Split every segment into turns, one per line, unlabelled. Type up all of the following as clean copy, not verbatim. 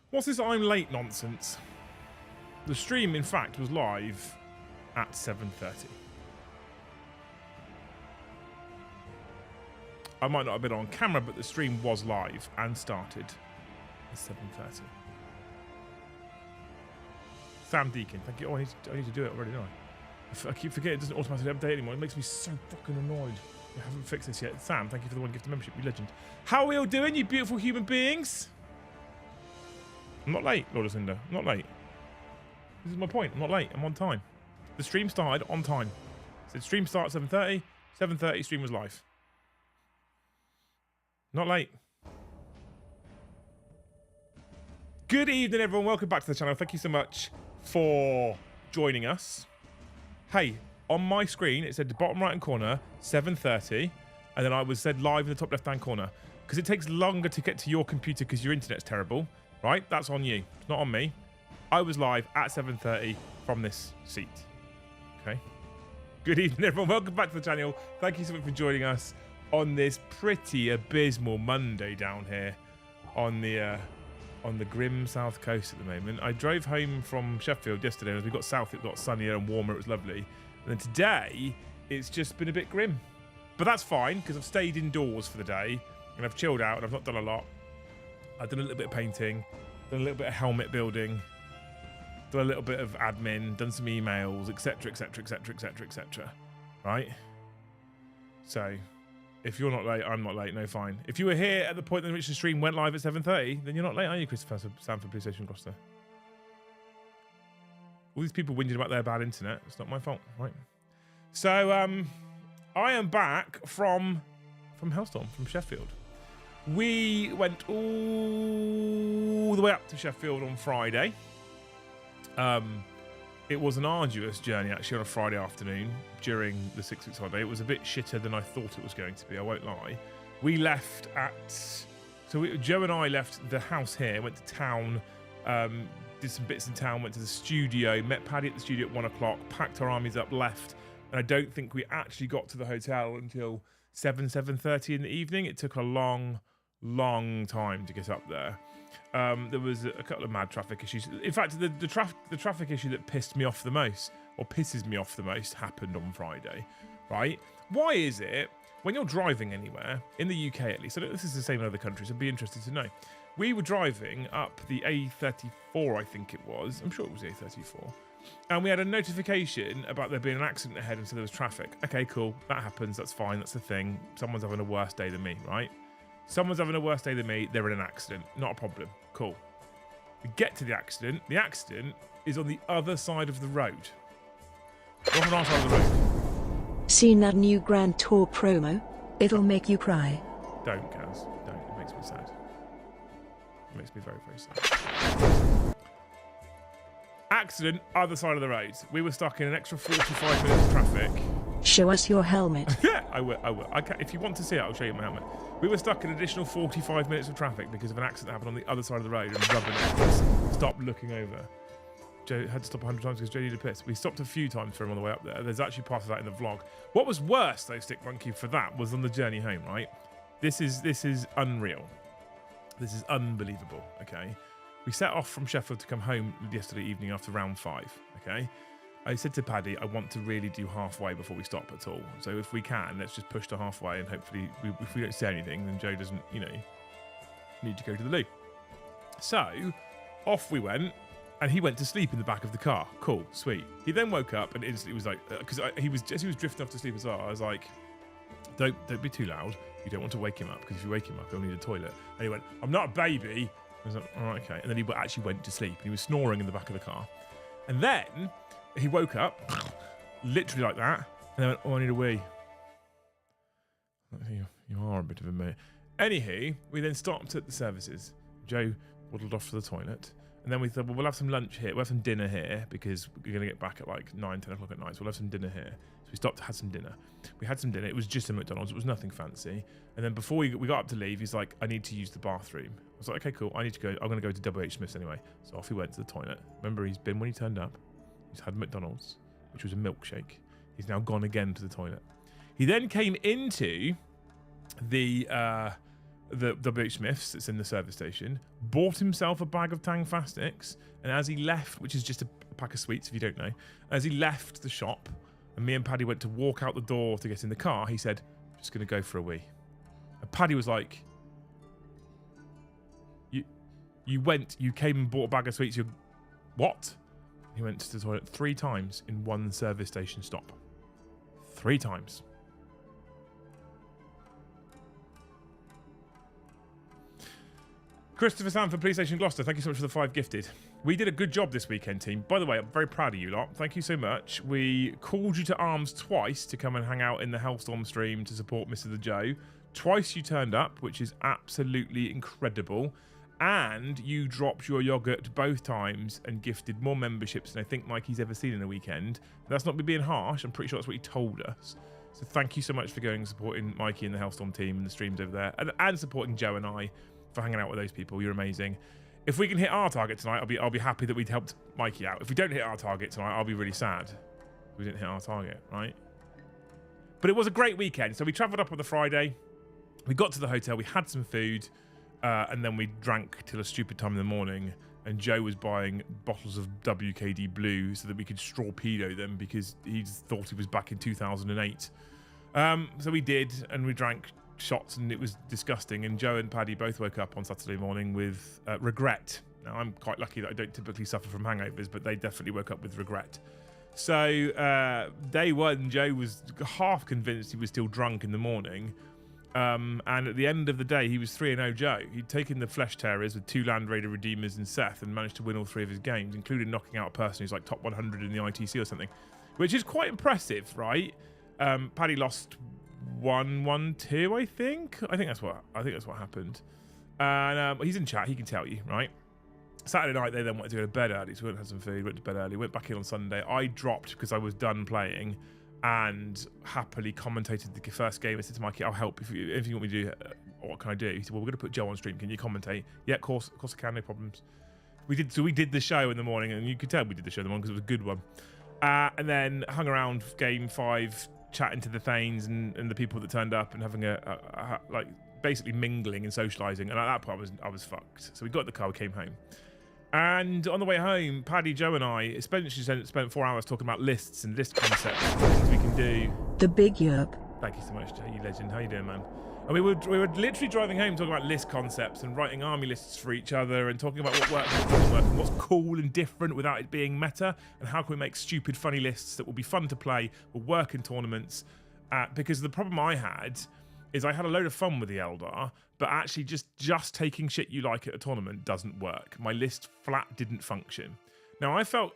What's this I'm late nonsense? The stream, in fact, was live at 7:30. I might not have been on camera, but the stream was live and started at 7:30. Sam Deacon, thank you. Oh, I need to do it already, don't I? I keep forgetting it doesn't automatically update anymore. It makes me so fucking annoyed. I haven't fixed this yet. Sam, thank you for the one gift of membership, you legend. How are we all doing, you beautiful human beings? I'm not late, Lord Lucinda. I'm not late. This is my point. I'm not late. I'm on time. The stream started on time. So the stream started at 7:30. 7:30, stream was live. Not late. Good evening, everyone. Welcome back to the channel. Thank you so much for joining us. Hey, on my screen, it said the bottom right-hand corner, 7:30, and then I was said live in the top left-hand corner. Because it takes longer to get to your computer because your internet's terrible, right? That's on you. It's not on me. I was live at 7:30 from this seat. Okay. Good evening, everyone. Welcome back to the channel. Thank you so much for joining us on this pretty abysmal Monday down here on the grim south coast at the moment. I drove home from Sheffield yesterday, and as we got south, it got sunnier and warmer. It was lovely. And then today, it's just been a bit grim. But that's fine, because I've stayed indoors for the day, and I've chilled out, and I've not done a lot. I've done a little bit of painting, done a little bit of helmet building, done a little bit of admin, done some emails, etc, etc, etc, etc, etc. Right? So, if you're not late, I'm not late. No, fine. If you were here at the point in which the stream went live at 7:30, then you're not late, are you, Christopher Sanford PlayStation Gloucester? All these people whinging about their bad internet. It's not my fault, right? So, I am back from Hellstorm, from Sheffield. We went all the way up to Sheffield on Friday. It was an arduous journey, actually, on a Friday afternoon during the 6 weeks holiday. It was a bit shitter than I thought it was going to be, I won't lie. We left at... Joe and I left the house here, went to town, did some bits in town, went to the studio, met Paddy at the studio at 1 o'clock, packed our armies up, left, and I don't think we actually got to the hotel until 7:30 in the evening. It took a long time to get up there. There was a couple of mad traffic issues. In fact, the traffic issue that pissed me off the most, or pisses me off the most, happened on Friday, right? Why is it, when you're driving anywhere, in the UK at least, I don't know if this is the same in other countries, I'd be interested to know. We were driving up the A34, I think it was. I'm sure it was the A34. And we had a notification about there being an accident ahead, and so there was traffic. Okay, cool. That happens. That's fine. That's the thing. Someone's having a worse day than me, right? Someone's having a worse day than me. They're in an accident. Not a problem. Cool. We get to the accident. The accident is on the other side of the road. On the other side of the road.
Seen that new Grand Tour promo? It'll make you cry.
Don't, Gaz. Don't. It makes me sad. It makes me very, very sad. Accident, other side of the road. We were stuck in an extra 45 minutes of traffic.
Show us your helmet.
Yeah, I will. If you want to see it, I'll show you my helmet. We were stuck in an additional 45 minutes of traffic because of an accident that happened on the other side of the road, and rubber stopped looking over. Joe had to stop 100 times because Joe needed a piss. We stopped a few times for him on the way up there. There's actually part of that in the vlog. What was worse, though, Stick Monkey, for that was on the journey home, right? This is unreal. This is unbelievable, okay? We set off from Sheffield to come home yesterday evening after round 5, okay? I said to Paddy, I want to really do halfway before we stop at all. So if we can, let's just push to halfway, and hopefully, if we don't say anything, then Joe doesn't, need to go to the loo. So off we went, and he went to sleep in the back of the car. Cool, sweet. He then woke up and instantly was like, because he was drifting off to sleep as well. I was like, don't be too loud. You don't want to wake him up, because if you wake him up, he'll need a toilet. And he went, I'm not a baby. I was like, all right, okay. And then he actually went to sleep. He was snoring in the back of the car. And then he woke up, literally like that, and then went, oh, I need a wee. You are a bit of a mate. Anywho, we then stopped at the services. Joe waddled off to the toilet. And then we thought, well, we'll have some lunch here. We'll have some dinner here, because we're going to get back at like 9, 10 o'clock at night. So we'll have some dinner here. So we stopped, had some dinner. We had some dinner. It was just a McDonald's. It was nothing fancy. And then before we got up to leave, he's like, I need to use the bathroom. I was like, okay, cool. I need to go. I'm going to go to WH Smith's anyway. So off he went to the toilet. Remember, he's been when he turned up. He's had McDonald's, which was a milkshake. He's now gone again to the toilet. He then came into the the WH Smith's that's in the service station, bought himself a bag of Tang Fastics, and as he left, which is just a pack of sweets if you don't know, as he left the shop, and me and Paddy went to walk out the door to get in the car, he said, just going to go for a wee. And Paddy was like, you came and bought a bag of sweets, what? He went to the toilet 3 times in one service station stop. 3 times. Christopher Sanford, Police Station Gloucester, thank you so much for the 5 gifted. We did a good job this weekend, team. By the way, I'm very proud of you lot. Thank you so much. We called you to arms twice to come and hang out in the Hellstorm stream to support Mr. the Joe. Twice you turned up, which is absolutely incredible. And you dropped your yogurt both times and gifted more memberships than I think Mikey's ever seen in a weekend. That's not me being harsh. I'm pretty sure that's what he told us. So thank you so much for going and supporting Mikey and the Hellstorm team and the streams over there. And supporting Joe and I for hanging out with those people. You're amazing. If we can hit our target tonight, I'll be happy that we'd helped Mikey out. If we don't hit our target tonight, I'll be really sad. We didn't hit our target, right? But it was a great weekend. So we travelled up on the Friday. We got to the hotel. We had some food. And then we drank till a stupid time in the morning, and Joe was buying bottles of WKD Blue so that we could torpedo them because he thought he was back in 2008. So we did, and we drank shots, and it was disgusting. And Joe and Paddy both woke up on Saturday morning with regret. Now, I'm quite lucky that I don't typically suffer from hangovers, but they definitely woke up with regret. So day one, Joe was half convinced he was still drunk in the morning. And at the end of the day, he was 3-0 Joe. He'd taken the Flesh Terrors with 2 Land Raider Redeemers and Seth and managed to win all 3 of his games, including knocking out a person who's like top 100 in the ITC or something, which is quite impressive, right? Paddy lost 1-1-2, I think. I think that's what happened. And he's in chat. He can tell you, right? Saturday night, they then wanted to go to bed early, so we went and had some food, went to bed early, went back in on Sunday. I dropped because I was done playing and happily commentated the first game. I said to Mikey, I'll help if you want me to do. What can I do? He said, well, we're going to put Joe on stream. Can you commentate? Yeah, of course I can, no problems. We did the show in the morning, and you could tell we did the show in the morning because it was a good one. And then hung around game 5, chatting to the Thanes and the people that turned up and having a like basically mingling and socialising. And at that point, I was fucked. So we got in the car, we came home. And on the way home, Paddy, Joe and I essentially spent 4 hours talking about lists and list concepts, things we can do.
The big yerp.
Thank you so much, Joe, you legend. How you doing, man? And we were literally driving home talking about list concepts and writing army lists for each other and talking about what works and what doesn't work and what's cool and different without it being meta, and how can we make stupid, funny lists that will be fun to play, will work in tournaments. Because the problem I had is I had a load of fun with the Eldar, but actually just taking shit you like at a tournament doesn't work. My list flat didn't function. Now, I felt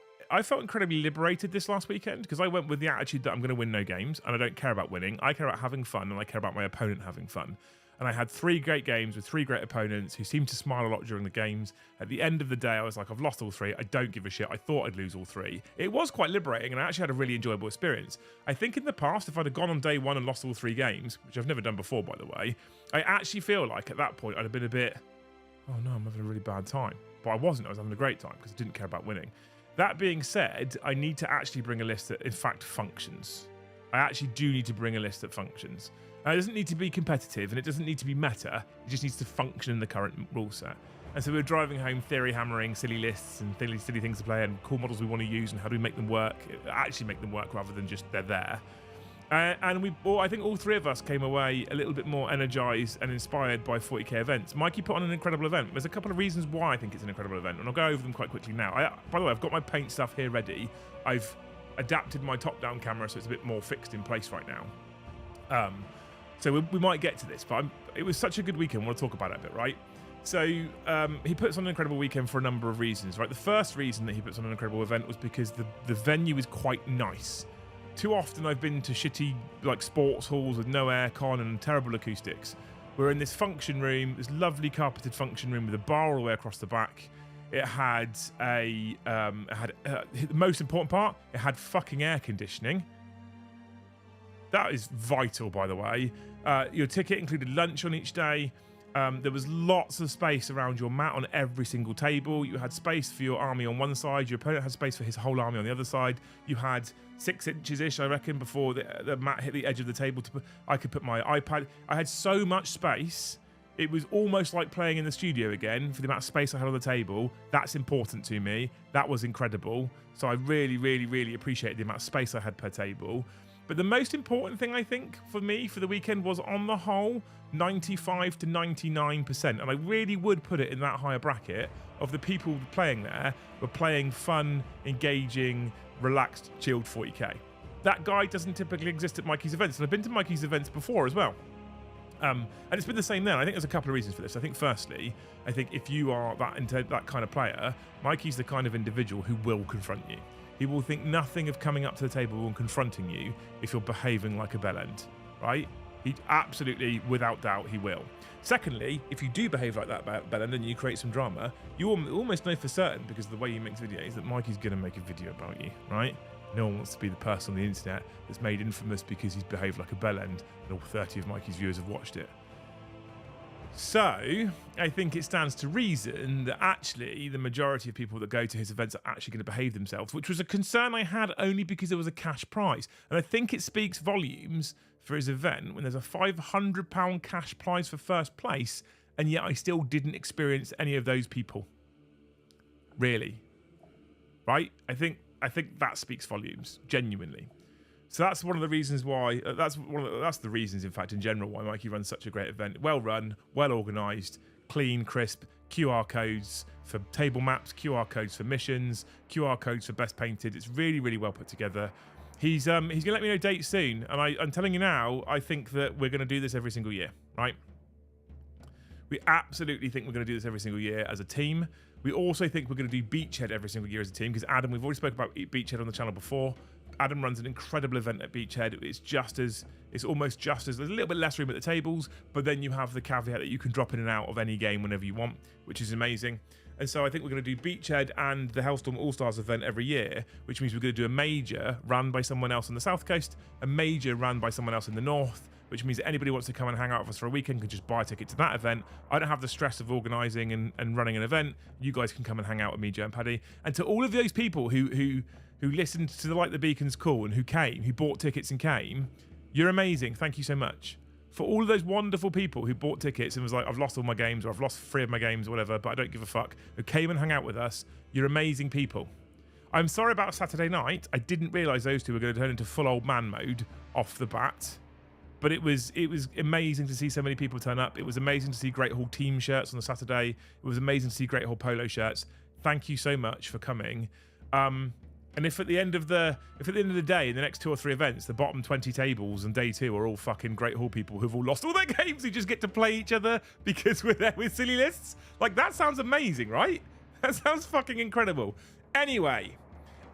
incredibly liberated this last weekend because I went with the attitude that I'm going to win no games and I don't care about winning. I care about having fun and I care about my opponent having fun. And I had 3 great games with 3 great opponents who seemed to smile a lot during the games. At the end of the day, I was like, I've lost all 3. I don't give a shit. I thought I'd lose all 3. It was quite liberating, and I actually had a really enjoyable experience. I think in the past, if I'd have gone on day 1 and lost all 3 games, which I've never done before, by the way, I actually feel like at that point I'd have been a bit, oh no, I'm having a really bad time. But I wasn't. I was having a great time because I didn't care about winning. That being said, I need to actually bring a list that, in fact, functions. I actually do need to bring a list that functions. It doesn't need to be competitive and it doesn't need to be meta. It just needs to function in the current rule set. And so we were driving home theory hammering silly lists and silly things to play and cool models we want to use and how do we make them work, actually make them work rather than just they're there. And I think all 3 of us came away a little bit more energized and inspired by 40k events. Mikey put on an incredible event. There's a couple of reasons why I think it's an incredible event, and I'll go over them quite quickly now. By the way, I've got my paint stuff here ready. I've adapted my top-down camera so it's a bit more fixed in place right now. So we might get to this, but it was such a good weekend. I want to talk about it a bit, right? So he puts on an incredible weekend for a number of reasons, right? The first reason that he puts on an incredible event was because the venue is quite nice. Too often I've been to shitty like sports halls with no aircon and terrible acoustics. We're in this function room, this lovely carpeted function room with a bar all the way across the back. It had the most important part, it had fucking air conditioning. That is vital, by the way. Your ticket included lunch on each day. There was lots of space around your mat on every single table. You had space for your army on one side. Your opponent had space for his whole army on the other side. You had 6 inches-ish, I reckon, before the mat hit the edge of the table. I could put my iPad. I had so much space It was almost like playing in the studio again for the amount of space I had on the table. That's important to me. That was incredible. So I really, really, really appreciated the amount of space I had per table. But the most important thing, I think, for me for the weekend was, on the whole, 95 to 99%. And I really would put it in that higher bracket of the people playing there were playing fun, engaging, relaxed, chilled 40k. That guide doesn't typically exist at Mikey's events. And I've been to Mikey's events before as well. And it's been the same then. I think there's a couple of reasons for this. I think firstly, I think if you are that kind of player, Mikey's the kind of individual who will confront you. He will think nothing of coming up to the table and confronting you if you're behaving like a bellend, right? He absolutely, without doubt, he will. Secondly, if you do behave like that bellend and you create some drama, you almost know for certain, because of the way he makes videos, that Mikey's going to make a video about you, right? No one wants to be the person on the internet that's made infamous because he's behaved like a bellend, and all 30 of Mikey's viewers have watched it. So, I think it stands to reason that actually the majority of people that go to his events are actually going to behave themselves, which was a concern I had only because there was a cash prize. And I think it speaks volumes for his event when there's a £500 cash prize for first place, and yet I still didn't experience any of those people. Really. Right? I think that speaks volumes, genuinely. So that's one of the reasons why. That's the reasons, in fact, in general, why Mikey runs such a great event. Well run, well organised, clean, crisp. QR codes for table maps, QR codes for missions, QR codes for best painted. It's really, really well put together. He's gonna let me know dates soon, and I'm telling you now, I think that we're gonna do this every single year, right? We absolutely think we're gonna do this every single year as a team. We also think we're going to do Beachhead every single year as a team, because Adam, we've already spoken about Beachhead on the channel before. Adam runs an incredible event at Beachhead. It's almost just as, there's a little bit less room at the tables, but then you have the caveat that you can drop in and out of any game whenever you want, which is amazing. And so I think we're going to do Beachhead and the Hellstorm All-Stars event every year, which means we're going to do a major run by someone else on the South Coast, a major run by someone else in the North, which means that anybody who wants to come and hang out with us for a weekend can just buy a ticket to that event. I don't have the stress of organising and running an event. You guys can come and hang out with me, Joe and Paddy. And to all of those people who listened to the Light the Beacons call and who bought tickets and came, you're amazing. Thank you so much. For all of those wonderful people who bought tickets and was like, I've lost all my games, or I've lost 3 of my games or whatever, but I don't give a fuck, who came and hung out with us, you're amazing people. I'm sorry about Saturday night. I didn't realise those two were going to turn into full old man mode off the bat. But it was amazing to see so many people turn up. It was amazing to see Great Hall team shirts on the Saturday. It was amazing to see Great Hall polo shirts. Thank you so much for coming. And if at the end of the day, in the next 2 or 3 events, the bottom 20 tables on day 2 are all fucking Great Hall people who've all lost all their games, who just get to play each other because we're there with silly lists, like, that sounds amazing, right? That sounds fucking incredible. Anyway,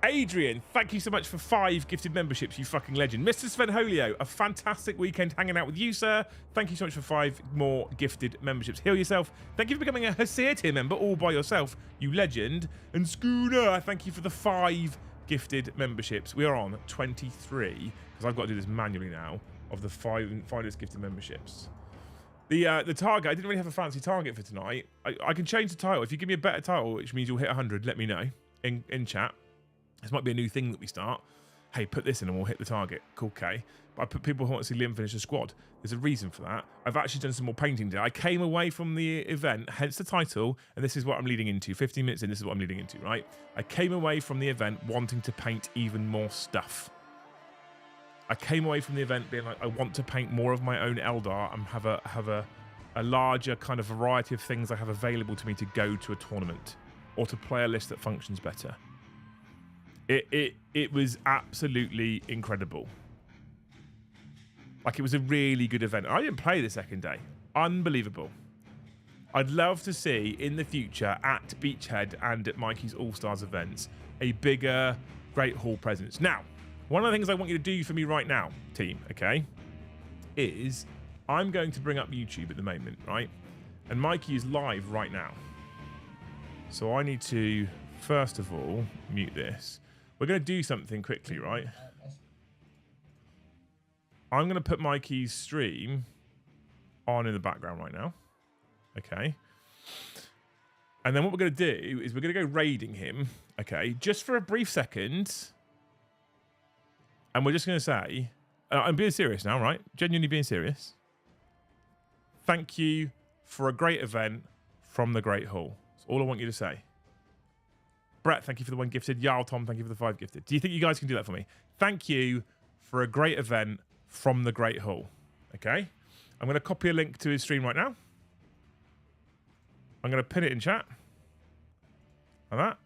Adrian, thank you so much for 5 gifted memberships, you fucking legend. Mr. Sven Holio, a fantastic weekend hanging out with you, sir. Thank you so much for 5 more gifted memberships. Heal yourself. Thank you for becoming a Hesea tier member all by yourself, you legend. And Schooner, thank you for the 5 gifted memberships. We are on 23, because I've got to do this manually now, of the 5 finest gifted memberships. The target, I didn't really have a fancy target for tonight. I can change the title. If you give me a better title, which means you'll hit 100, let me know in chat. This might be a new thing that we start. Hey, put this in and we'll hit the target. Cool, okay. But I put people who want to see Liam finish a squad. There's a reason for that. I've actually done some more painting today. I came away from the event, hence the title, and this is what I'm leading into. 15 minutes in, this is what I'm leading into, right? I came away from the event wanting to paint even more stuff. I came away from the event being like, I want to paint more of my own Eldar and have a larger kind of variety of things I have available to me to go to a tournament or to play a list that functions better. It was absolutely incredible. Like, it was a really good event. I didn't play the second day. Unbelievable. I'd love to see in the future at Beachhead and at Mikey's All-Stars events a bigger Great Hall presence. Now, one of the things I want you to do for me right now, team, okay, is I'm going to bring up YouTube at the moment, right? And Mikey is live right now. So I need to, first of all, mute this. We're going to do something quickly, right? I'm going to put Mikey's stream on in the background right now. Okay. And then what we're going to do is we're going to go raiding him, okay, just for a brief second. And we're just going to say, I'm being serious now, right? Genuinely being serious. Thank you for a great event from the Great Hall. That's all I want you to say. Brett, thank you for the 1 gifted. Jarl Tom, thank you for the 5 gifted. Do you think you guys can do that for me? Thank you for a great event from the Great Hall. Okay? I'm going to copy a link to his stream right now. I'm going to pin it in chat. Like that.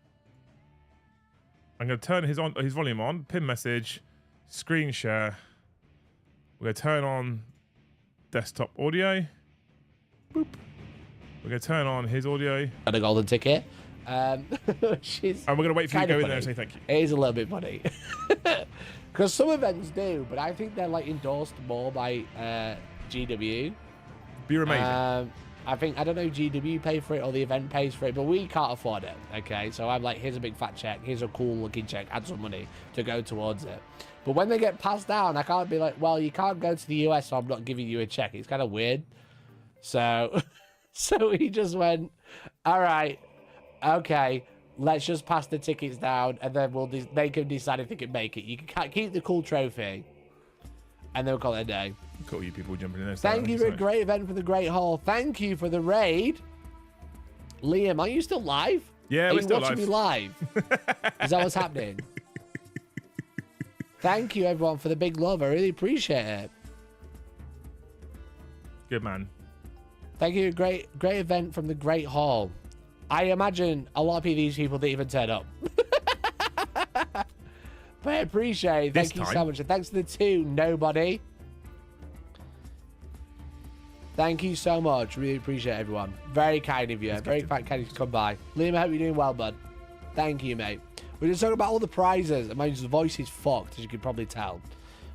I'm going to turn his volume on, pin message, screen share. We're going to turn on desktop audio. Boop. We're going to turn on his audio.
Got a golden ticket.
And we're going to wait for you to go in there and say thank you.
It is a little bit funny. Because some events do, but I think they're like endorsed more by GW.
Be amazing.
I don't know, GW pay for it or the event pays for it, but we can't afford it, okay? So I'm like, here's a big fat check, here's a cool looking check, add some money to go towards it. But when they get passed down, I can't be like, well, you can't go to the US, so I'm not giving you a check. It's kind of weird. So, so he just went, all right, okay, let's just pass the tickets down, and then they can decide if they can make it. You can keep the cool trophy, and then we'll call it a day.
Cool, you people jumping in there.
Thank you for a great event for the Great Hall. Thank you for the raid. Liam, are you still live?
Yeah, we're still live.
Are you watching me live? Is that what's happening? Thank you, everyone, for the big love. I really appreciate it.
Good man.
Thank you. Great event from the Great Hall. I imagine a lot of these people didn't even turn up. But I appreciate it. Thank you so much. And thanks to the 2, nobody. Thank you so much. Really appreciate it, everyone. Very kind of you. Very kind of you to come by. Liam, I hope you're doing well, bud. Thank you, mate. We're just talking about all the prizes. And my voice is fucked, as you can probably tell.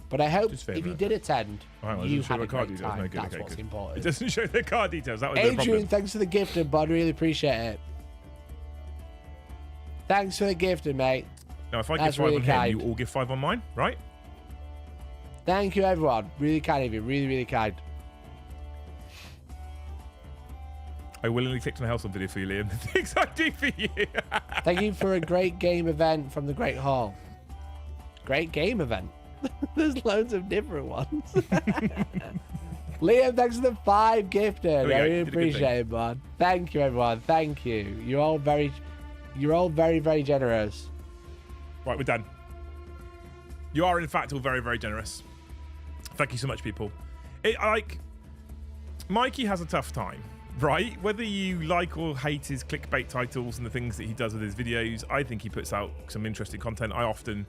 But I hope if you did attend, you had a great time. That's what's important.
It doesn't show the card details. That was
Adrian, thanks for the gifting, bud. Really appreciate it. Thanks for the gifting, mate.
Now, if I give 5 on him, you all give 5 on mine, right?
Thank you, everyone. Really kind of you. Really, really kind.
I willingly clicked on a Hellstorm video for you, Liam. The things I do for you.
Thank you for a great game event from the Great Hall. Great game event. There's loads of different ones. Liam, thanks for the 5 gifted. I really appreciate it, man. Thank you, everyone. Thank you. You're all very, very generous.
Right, we're done. You are, in fact, all very, very generous. Thank you so much, people. Mikey has a tough time, right? Whether you like or hate his clickbait titles and the things that he does with his videos, I think he puts out some interesting content. I often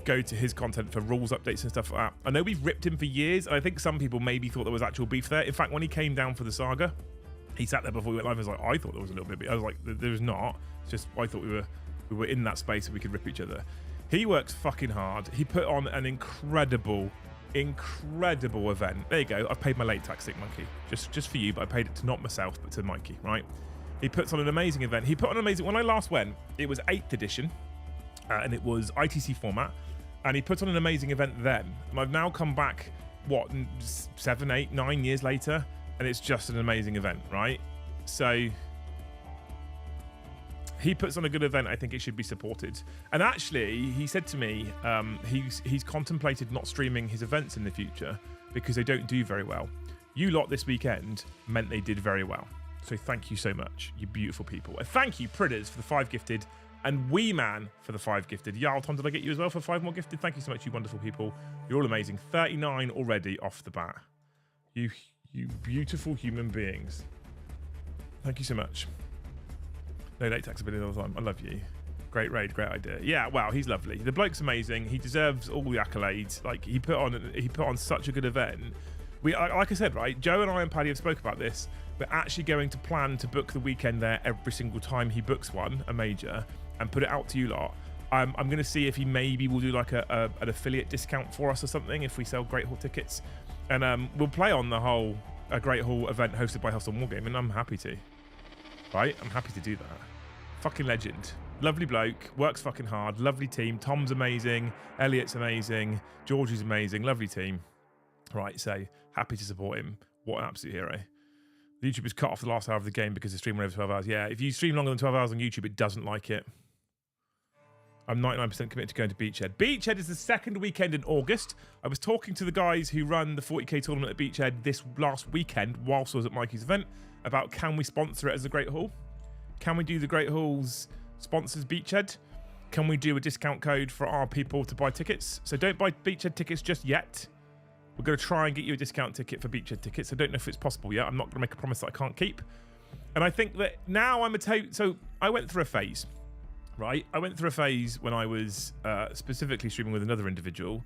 go to his content for rules updates and stuff like that. I know we've ripped him for years, and I think some people maybe thought there was actual beef there. In fact, when he came down for the saga, he sat there before we went live and was like, I thought there was a little bit. I was like, there's not. It's just I thought we were in that space and we could rip each other. He works fucking hard. He put on an incredible event. There you go. I've paid my late tax, Sick Monkey. Just for you, but I paid it to not myself, but to Mikey, right? He puts on an amazing event. He put on an amazing... When I last went, it was 8th edition, and it was ITC format, and he put on an amazing event then. And I've now come back, 7, 8, 9 years later, and it's just an amazing event, right? So... he puts on a good event. I think it should be supported. And actually, he said to me, he's contemplated not streaming his events in the future because they don't do very well. You lot this weekend meant they did very well. So thank you so much, you beautiful people. And thank you, Pridders, for the 5 gifted, and Wee Man for the 5 gifted. Jarl Tom, did I get you as well for 5 more gifted? Thank you so much, you wonderful people. You're all amazing. 39 already off the bat. You beautiful human beings. Thank you so much. No late taxability all the time. I love you. Great raid, great idea. Yeah, wow, he's lovely. The bloke's amazing. He deserves all the accolades. Like he put on such a good event. Like I said, right, Joe and I and Paddy have spoke about this. We're actually going to plan to book the weekend there every single time he books one, a major, and put it out to you lot. I'm going to see if he maybe will do like an affiliate discount for us or something if we sell Great Hall tickets. And we'll play on a Great Hall event hosted by Hellstorm Wargaming, and I'm happy to. Right? I'm happy to do that. Fucking legend. Lovely bloke. Works fucking hard. Lovely team. Tom's amazing. Elliot's amazing. Georgie's amazing. Lovely team. Right, so happy to support him. What an absolute hero. The YouTube is cut off the last hour of the game because the stream went over 12 hours. Yeah, if you stream longer than 12 hours on YouTube, it doesn't like it. I'm 99% committed to going to Beachhead. Beachhead is the second weekend in August. I was talking to the guys who run the 40k tournament at Beachhead this last weekend whilst I was at Mikey's event. about can we sponsor it as a Great Hall? Can we do the Great Hall's sponsors Beachhead? Can we do a discount code for our people to buy tickets? So don't buy Beachhead tickets just yet. We're going to try and get you a discount ticket for Beachhead tickets. I don't know if it's possible yet. I'm not going to make a promise that I can't keep. And I think that now so I went through a phase, right? I went through a phase when I was specifically streaming with another individual,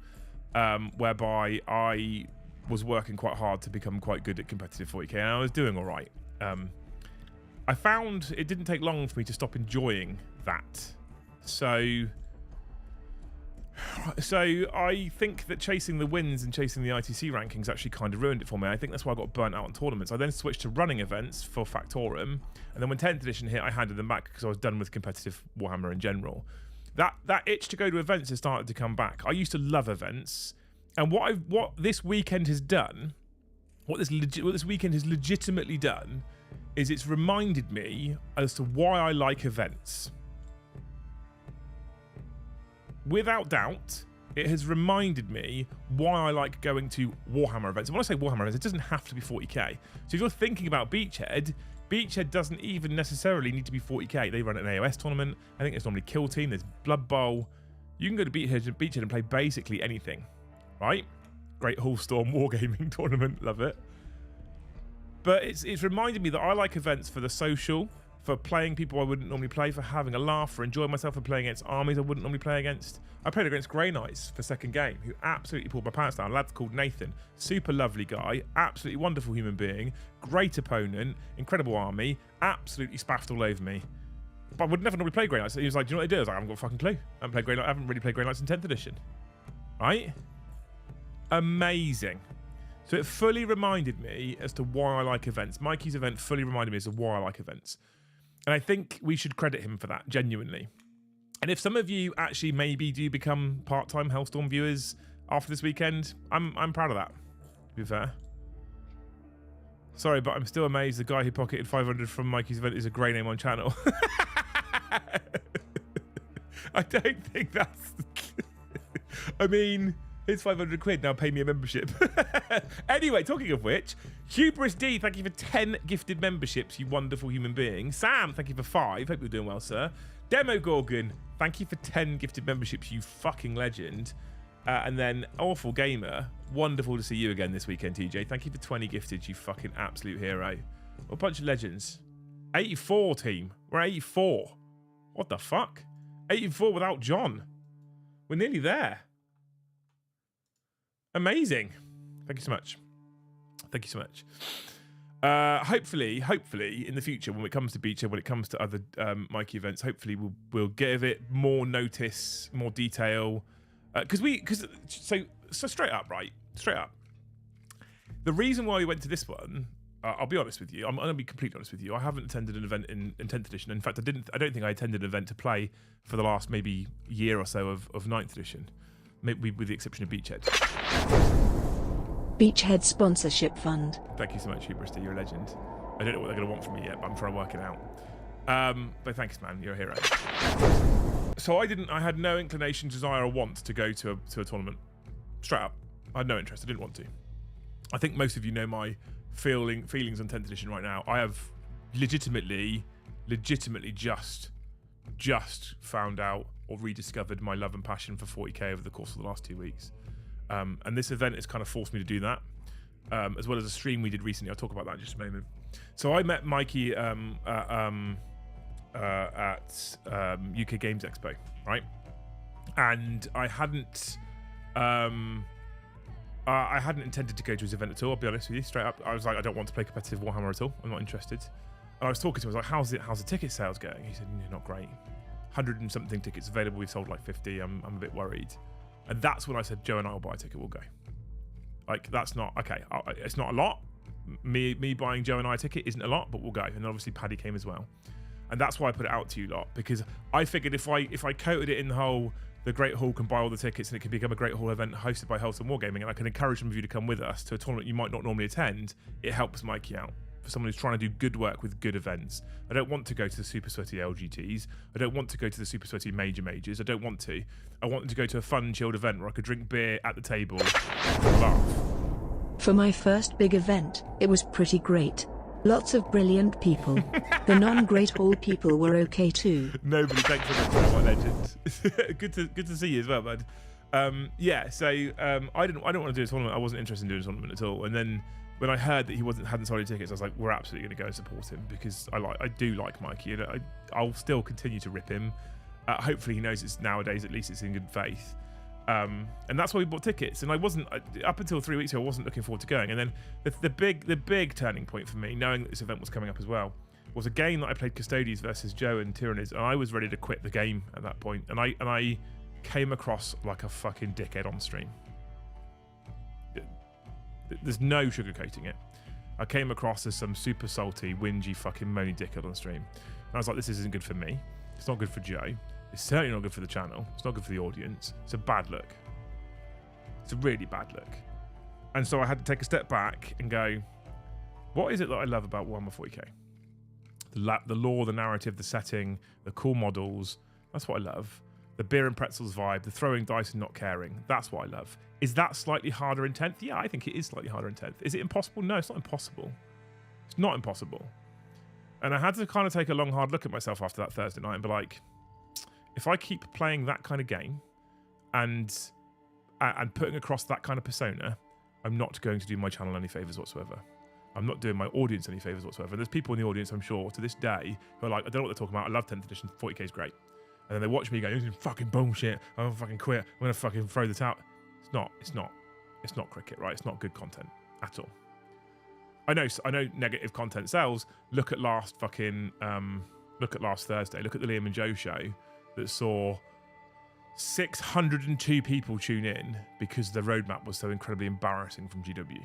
whereby I was working quite hard to become quite good at competitive 40k, and I was doing all right. I found it didn't take long for me to stop enjoying that. So I think that chasing the wins and chasing the ITC rankings actually kind of ruined it for me. I think that's why I got burnt out on tournaments. I then switched to running events for Factorum, and then when 10th edition hit, I handed them back because I was done with competitive Warhammer in general. That itch to go to events has started to come back. I used to love events, and what this weekend has done, what this weekend has legitimately done, is it's reminded me as to why I like events. Without doubt, it has reminded me why I like going to Warhammer events. And when I say Warhammer events, it doesn't have to be 40k. So if you're thinking about Beachhead doesn't even necessarily need to be 40k. They run an AOS tournament. I think there's normally Kill Team, there's Blood Bowl. You can go to Beachhead and play basically anything, right? Great Hellstorm Wargaming tournament, love it. But it's reminded me that I like events for the social, for playing people I wouldn't normally play, for having a laugh, for enjoying myself, for playing against armies I wouldn't normally play against. I played against Grey Knights for second game, who absolutely pulled my pants down. A lad called Nathan, super lovely guy, absolutely wonderful human being, great opponent, incredible army, absolutely spaffed all over me. But I would never normally play Grey Knights. He was like, do you know what they do? I was like, I haven't got a fucking clue. I haven't really played Grey Knights in 10th edition. Right? Amazing. So it fully reminded me as to why I like events. Mikey's event fully reminded me as to why I like events. And I think we should credit him for that, genuinely. And if some of you actually maybe do become part-time Hellstorm viewers after this weekend, I'm proud of that, to be fair. Sorry, but I'm still amazed the guy who pocketed 500 from Mikey's event is a grey name on channel. I don't think that's... I mean... It's 500 quid, now pay me a membership. Anyway, talking of which, Hubris D, thank you for 10 gifted memberships, you wonderful human being. Sam, thank you for 5. Hope you're doing well, sir. Demogorgon, thank you for 10 gifted memberships, you fucking legend. And then Awful Gamer, wonderful to see you again this weekend, TJ. Thank you for 20 gifted, you fucking absolute hero. What a bunch of legends. 84, team. We're 84. What the fuck? 84 without John. We're nearly there. Amazing. Thank you so much. Thank you so much. Hopefully, in the future, when it comes to Beachhead, when it comes to other Mikey events, hopefully we'll give it more notice, more detail. So straight up, right? Straight up. The reason why we went to this one, I'll be honest with you. I'm going to be completely honest with you. I haven't attended an event in 10th edition. In fact, I don't think I attended an event to play for the last maybe year or so of 9th edition. Maybe with the exception of Beachhead.
Beachhead Sponsorship Fund.
Thank you so much, Hubris. You're a legend. I don't know what they're going to want from me yet, but I'm trying to work it out. But thanks, man. You're a hero. So I had no inclination, desire, or want to go to a tournament. Straight up. I had no interest. I didn't want to. I think most of you know my feelings on 10th edition right now. I have legitimately just found out or rediscovered my love and passion for 40k over the course of the last 2 weeks. And this event has kind of forced me to do that, as well as a stream we did recently. I'll talk about that in just a moment. So I met Mikey at UK Games Expo, right? And I hadn't intended to go to his event at all, I'll be honest with you, straight up. I was like, I don't want to play competitive Warhammer at all. I'm not interested. And I was talking to him, I was like, how's the ticket sales going? He said, not great. 100 and something tickets available. We've sold like 50. I'm a bit worried. And that's when I said, Joe and I will buy a ticket. We'll go. Like, that's not okay. It's not a lot. Me buying Joe and I a ticket isn't a lot, but we'll go. And then obviously Paddy came as well. And that's why I put it out to you lot, because I figured if I coated it in the Great Hall can buy all the tickets and it can become a Great Hall event hosted by Hellstorm Wargaming, and I can encourage some of you to come with us to a tournament you might not normally attend, it helps Mikey out. For someone who's trying to do good work with good events. I don't want to go to the super sweaty LGTs. I don't want to go to the super sweaty majors. I don't want to. I want to go to a fun, chilled event where I could drink beer at the table and laugh.
For my first big event, it was pretty great. Lots of brilliant people. The non-great all people were okay too.
Nobody, thanks for that, my legend. good to see you as well, bud. Yeah, so I didn't want to do a tournament. I wasn't interested in doing a tournament at all. And then when I heard that he hadn't sold any tickets, I was like, we're absolutely going to go and support him because I do like Mikey. And I'll still continue to rip him. Hopefully he knows it's nowadays, at least it's in good faith. And that's why we bought tickets. And I wasn't, up until 3 weeks ago, I wasn't looking forward to going. And then the big turning point for me, knowing that this event was coming up as well, was a game that I played Custodies versus Joe and Tyranids. And I was ready to quit the game at that point. And I came across like a fucking dickhead on stream. There's no sugarcoating it. I came across as some super salty, whingy, fucking moany dickhead on stream. And I was like, this isn't good for me. It's not good for Joe. It's certainly not good for the channel. It's not good for the audience. It's a bad look. It's a really bad look. And so I had to take a step back and go, what is it that I love about Warhammer 40k? The lore, the narrative, the setting, the cool models. That's what I love. The beer and pretzels vibe, the throwing dice and not caring. That's what I love. Is that slightly harder in 10th? Yeah, I think it is slightly harder in 10th. Is it impossible? No, it's not impossible. It's not impossible. And I had to kind of take a long, hard look at myself after that Thursday night and be like, if I keep playing that kind of game and putting across that kind of persona, I'm not going to do my channel any favours whatsoever. I'm not doing my audience any favours whatsoever. There's people in the audience, I'm sure, to this day, who are like, I don't know what they're talking about. I love 10th edition. 40k is great. And then they watch me go, this is fucking bullshit. I'm gonna fucking quit. I'm gonna fucking throw this out. It's not cricket, right? It's not good content at all. I know negative content sells. Look at last Thursday. Look at the Liam and Joe show that saw 602 people tune in because the roadmap was so incredibly embarrassing from GW.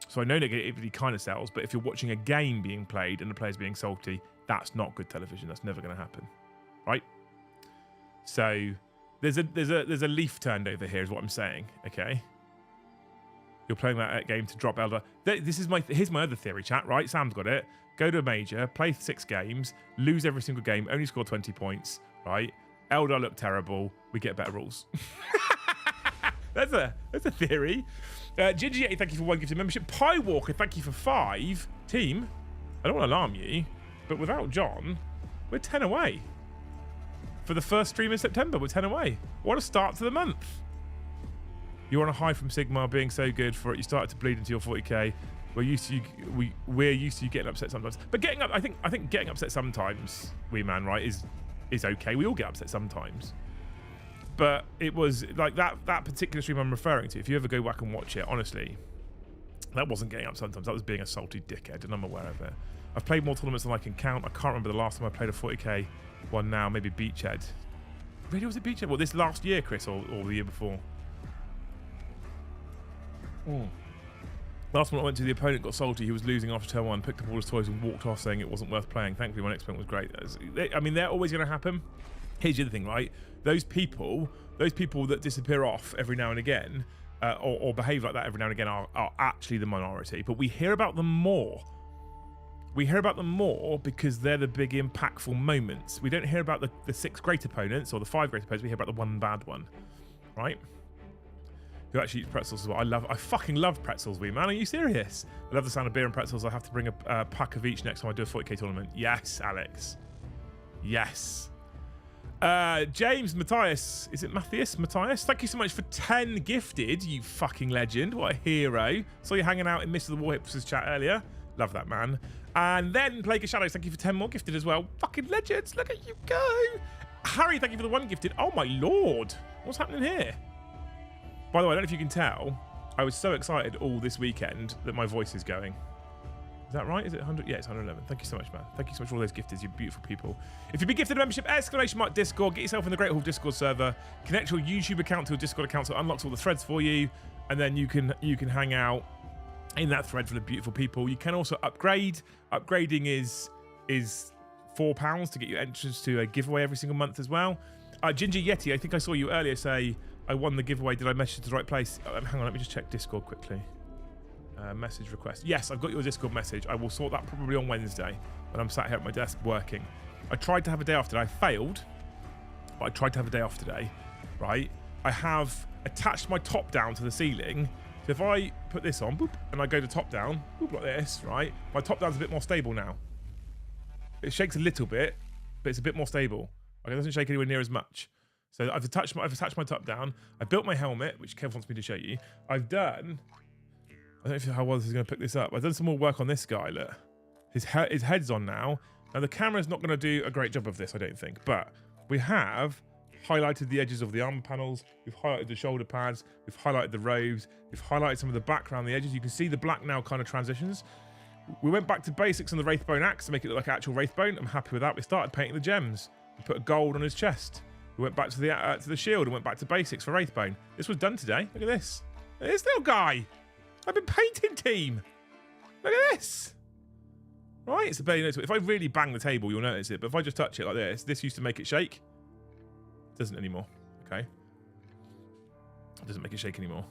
So I know negativity kind of sells, but if you're watching a game being played and the players being salty, that's not good television. That's never going to happen, right? So there's a leaf turned over here, is what I'm saying. Okay, you're playing that game to drop Elder. Here's my other theory, chat. Right, Sam's got it. Go to a major, play 6 games, lose every single game, only score 20 points. Right, Eldar look terrible. We get better rules. That's a theory. Ginger, thank you for 1 gifted membership. Pie Walker, thank you for 5. Team, I don't want to alarm you, but without John, we're 10 away. For the first stream in September, we're 10 away. What a start to the month. You're on a high from Sigma being so good for it. You started to bleed into your 40k. We're used to you getting upset sometimes. But I think getting upset sometimes, right, is okay. We all get upset sometimes. But it was like that particular stream I'm referring to. If you ever go back and watch it, honestly, that wasn't getting up sometimes. That was being a salty dickhead, and I'm aware of it. I've played more tournaments than I can count. I can't remember the last time I played a 40k one now. Maybe Beachhead. Really, was it Beachhead? Well, this last year, Chris, or the year before? Last one I went to, the opponent got salty. He was losing after turn 1, picked up all his toys and walked off saying it wasn't worth playing. Thankfully, my next point was great. I mean, they're always going to happen. Here's the other thing, right? Those people that disappear off every now and again, or behave like that every now and again, are actually the minority. But we hear about them more. We hear about them more because they're the big impactful moments. We don't hear about the 6 great opponents or the 5 great opponents. We hear about the 1 bad one, right? Who actually eats pretzels as well. I fucking love pretzels, man. Are you serious? I love the sound of beer and pretzels. I have to bring a pack of each next time I do a 40k tournament. Yes, Alex. Yes. James Matthias. Is it Matthias? Matthias? Thank you so much for 10 gifted, you fucking legend. What a hero. Saw you hanging out in Mr. the Warhipsters chat earlier. Love that, man. And then Plague of Shadows, thank you for 10 more gifted as well. Fucking legends. Look at you go. Harry, thank you for the 1 gifted. Oh my lord. What's happening here? By the way, I don't know if you can tell, I was so excited all this weekend that my voice is going. Is that right? Is it 100? Yeah, it's 111. Thank you so much, man. Thank you so much for all those gifteds, you beautiful people. If you've been gifted a membership, ! Discord, get yourself in the Great Hall Discord server, connect your YouTube account to a Discord account so it unlocks all the threads for you, and then you can hang out in that thread full of beautiful people. You can also upgrade. Upgrading is £4 to get you entrance to a giveaway every single month as well. Ginger Yeti, I think I saw you earlier say, I won the giveaway. Did I message to the right place? Hang on, let me just check Discord quickly. Message request. Yes, I've got your Discord message. I will sort that probably on Wednesday when I'm sat here at my desk working. I tried to have a day off today. I failed, but I tried to have a day off today, right? I have attached my top down to the ceiling So if I put this on, boop, and I go to top down, boop, like this, right? My top down's a bit more stable now. It shakes a little bit, but it's a bit more stable. Like, it doesn't shake anywhere near as much. So I've attached my top down. I built my helmet, which Kev wants me to show you. I've done. I don't know how well this is going to pick this up. I've done some more work on this guy. Look, his head's on now. Now the camera's not going to do a great job of this, I don't think. But we have highlighted the edges of the arm panels. We've highlighted the shoulder pads. We've highlighted the robes. We've highlighted some of the background, the edges. You can see the black now kind of transitions. We went back to basics on the Wraithbone axe to make it look like actual Wraithbone. I'm happy with that. We started painting the gems. We put a gold on his chest. We went back to the shield and went back to basics for Wraithbone. This was done today. Look at this. Look at this little guy. I've been painting, team. Look at this. Right, it's a very noticeable. If I really bang the table, you'll notice it. But if I just touch it like this used to make it shake. It doesn't anymore. Okay. It doesn't make it shake anymore.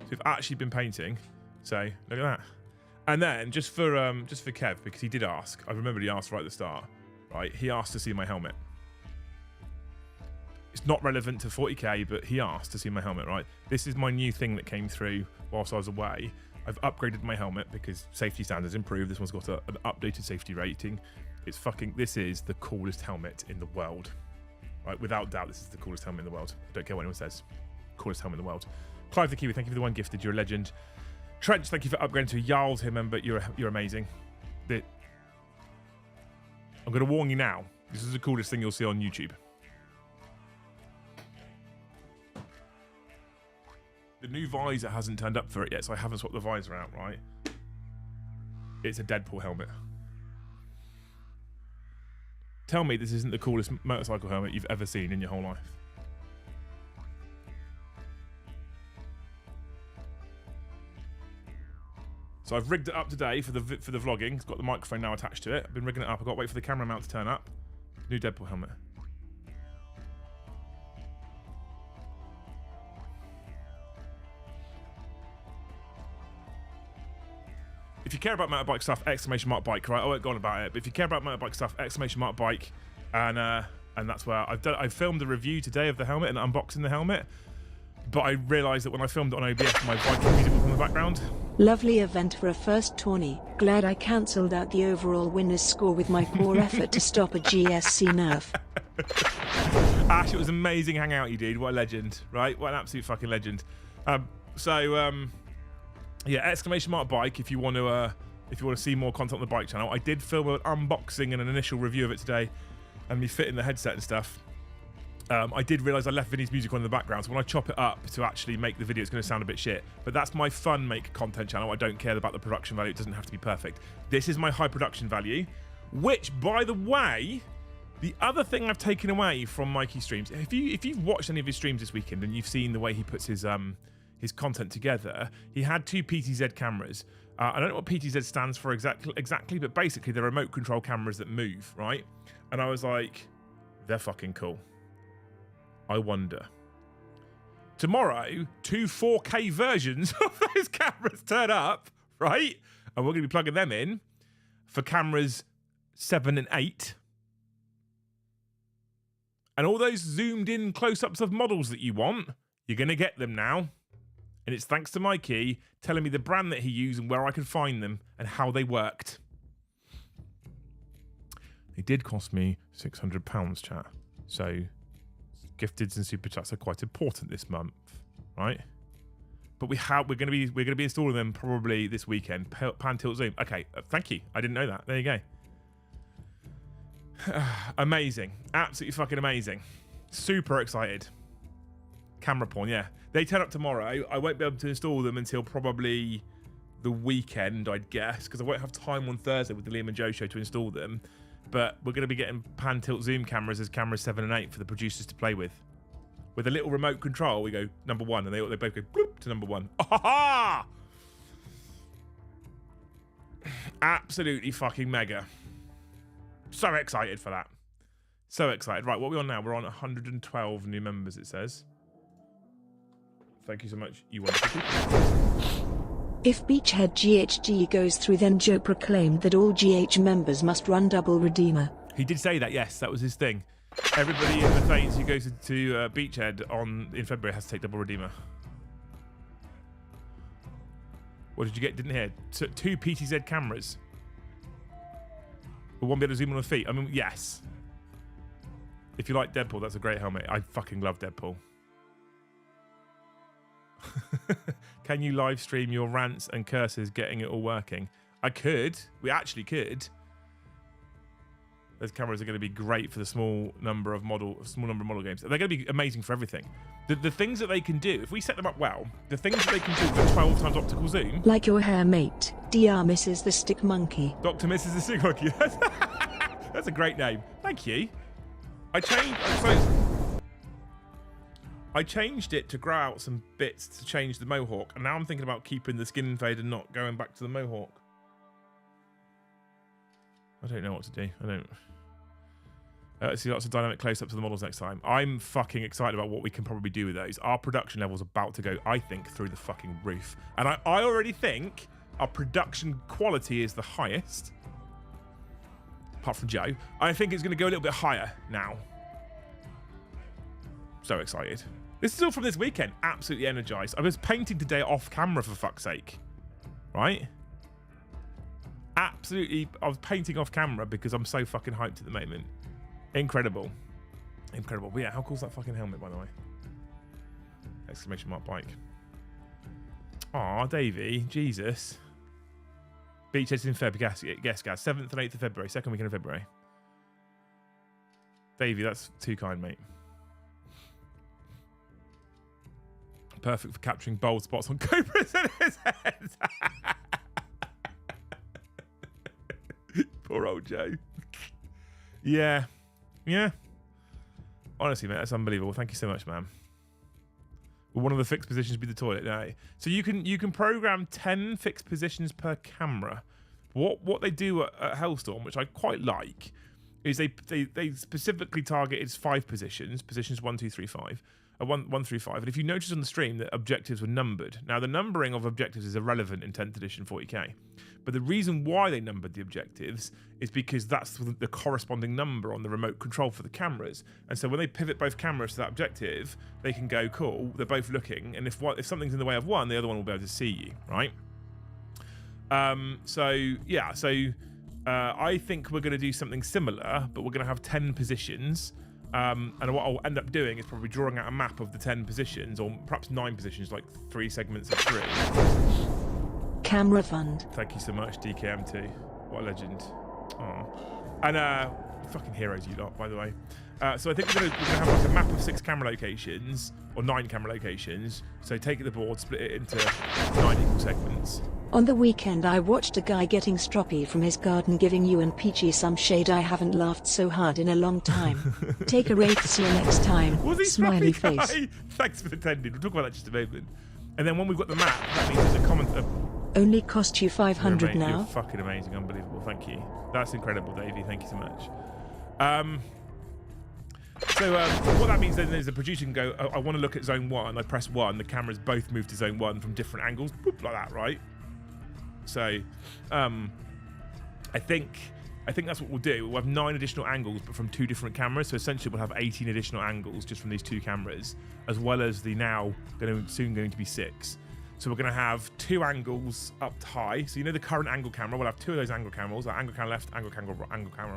So we've actually been painting. So look at that. And then just for Kev, because he did ask. I remember he asked right at the start. Right, he asked to see my helmet. It's not relevant to 40k, but he asked to see my helmet, right? This is my new thing that came through whilst I was away. I've upgraded my helmet because safety standards improved. This one's got an updated safety rating. This is the coolest helmet in the world. Right, without doubt, this is the coolest helmet in the world. I don't care what anyone says. Coolest helmet in the world. Clive the Kiwi, thank you for the one gifted. You're a legend. Trench, thank you for upgrading to a Jarls here, member. You're amazing. I'm going to warn you now. This is the coolest thing you'll see on YouTube. The new visor hasn't turned up for it yet, so I haven't swapped the visor out, right? It's a Deadpool helmet. Tell me this isn't the coolest motorcycle helmet you've ever seen in your whole life. So I've rigged it up today for the vlogging. It's got the microphone now attached to it. I've been rigging it up. I've got to wait for the camera mount to turn up. New Deadpool helmet. If you care about motorbike stuff, exclamation mark bike, right? I won't go on about it, but if you care about motorbike stuff, exclamation mark bike, and that's where I filmed a review today of the helmet and unboxing the helmet, but I realised that when I filmed it on OBS, my bike music was in the background.
Lovely event for a first tourney. Glad I cancelled out the overall winner's score with my poor effort to stop a GSC nerf.
Ash, it was amazing hangout you did. What a legend, right? What an absolute fucking legend. Yeah, exclamation mark bike if you want to see more content on the bike channel. I did film an unboxing and an initial review of it today, and me fitting the headset and stuff. I did realise I left Vinny's music on in the background, so when I chop it up to actually make the video, it's going to sound a bit shit. But that's my fun make content channel. I don't care about the production value. It doesn't have to be perfect. This is my high production value, which, by the way, the other thing I've taken away from Mikey's streams, if you've watched any of his streams this weekend and you've seen the way he puts his content together, he had two PTZ cameras. I don't know what PTZ stands for exactly, but basically they're remote control cameras that move, right? And I was like, they're fucking cool. I wonder. Tomorrow, 2 4K versions of those cameras turn up, right? And we're going to be plugging them in for cameras 7 and 8. And all those zoomed in close-ups of models that you want, you're going to get them now. And it's thanks to Mikey telling me the brand that he used and where I could find them and how they worked. They did cost me £600, chat. So gifteds and super chats are quite important this month, right? But we're going to be installing them probably this weekend. Pan, tilt, zoom. Okay, thank you. I didn't know that. There you go. Amazing, absolutely fucking amazing. Super excited. Camera porn, yeah. They turn up tomorrow. I won't be able to install them until probably the weekend, I'd guess, because I won't have time on Thursday with the Liam and Joe show to install them. But we're going to be getting pan, tilt, zoom cameras as cameras 7 and 8 for the producers to play with. With a little remote control, we go number 1, and they both go bloop to number 1. Ah! Absolutely fucking mega. So excited for that. So excited. Right, what are we on now? We're on 112 new members, it says. Thank you so much, you wonderful people.
If Beachhead GHG goes through, then Joe proclaimed that all GH members must run double Redeemer.
He did say that, yes, that was his thing. Everybody in the Thanes who goes to Beachhead in February has to take double Redeemer. What did you get? Didn't hear. Two PTZ cameras. But one be able to zoom on the feet. I mean, yes. If you like Deadpool, that's a great helmet. I fucking love Deadpool. Can you live stream your rants and curses getting it all working? I could. We actually could. Those cameras are going to be great for the small number of model games. They're going to be amazing for everything. The things that they can do, if we set them up well, the things that they can do with 12 times optical zoom.
Like your hair mate, Dr. Mrs. the Stick Monkey.
Dr. Mrs. the Stick Monkey. That's a great name. Thank you. I changed it to grow out some bits to change the mohawk, and now I'm thinking about keeping the skin fade and not going back to the mohawk. I don't know what to do. I don't. See lots of dynamic close-ups of the models next time. I'm fucking excited about what we can probably do with those. Our production level's about to go, I think, through the fucking roof. And I already think our production quality is the highest. Apart from Joe. I think it's going to go a little bit higher now. So excited. This is all from this weekend. Absolutely energized. I was painting today off camera, for fuck's sake. Right? Absolutely. I was painting off camera because I'm so fucking hyped at the moment. Incredible. Incredible. But yeah, how cool's that fucking helmet, by the way? Exclamation mark bike. Aw, Davey. Jesus. Beach is in Feb. Guess, guys. 7th and 8th of February. Second weekend of February. Davey, that's too kind, mate. Perfect for capturing bold spots on cobras in his head. Poor old Joe. Yeah. Yeah. Honestly, mate, that's unbelievable. Thank you so much, man. Will one of the fixed positions be the toilet? No. So you can program 10 fixed positions per camera. What they do at Hellstorm, which I quite like, is they specifically target its 5 positions 1, 2, 3, 5. 1 through 5. And if you notice on the stream that objectives were numbered. Now, the numbering of objectives is irrelevant in 10th edition 40k. But the reason why they numbered the objectives is because that's the corresponding number on the remote control for the cameras. And so when they pivot both cameras to that objective, they can go, cool, they're both looking. And if something's in the way of one, the other one will be able to see you, right? I think we're going to do something similar, but we're going to have 10 positions. And what I'll end up doing is probably drawing out a map of the 10 positions, or perhaps 9 positions, like 3 segments of 3.
Camera fund.
Thank you so much, DKM2. What a legend. Aww. And fucking heroes, you lot, by the way. So I think we're gonna have like a map of 6 camera locations, or 9 camera locations. So take the board, split it into 9 equal segments.
On the weekend I watched a guy getting stroppy from his garden, giving you and Peachy some shade. I haven't laughed so hard in a long time. Take a rate, see you next time.
Was he
Smiley
guy?
face.
Thanks for attending. We'll talk about that just a moment. And then when we've got the map, that means there's a comment.
Only cost you 500 now.
You're fucking amazing, unbelievable. Thank you. That's incredible, Davey. Thank you so much. What that means then is the producer can go, I want to look at zone 1. I press 1. The cameras both move to zone 1 from different angles. Boop, like that, right? So, I think that's what we'll do. We'll have 9 additional angles, but from 2 different cameras. So essentially, we'll have 18 additional angles just from these 2 cameras, as well as the soon going to be 6. So we're going to have 2 angles up high. So you know the current angle camera. We'll have 2 of those angle cameras. Like angle cam left, angle camera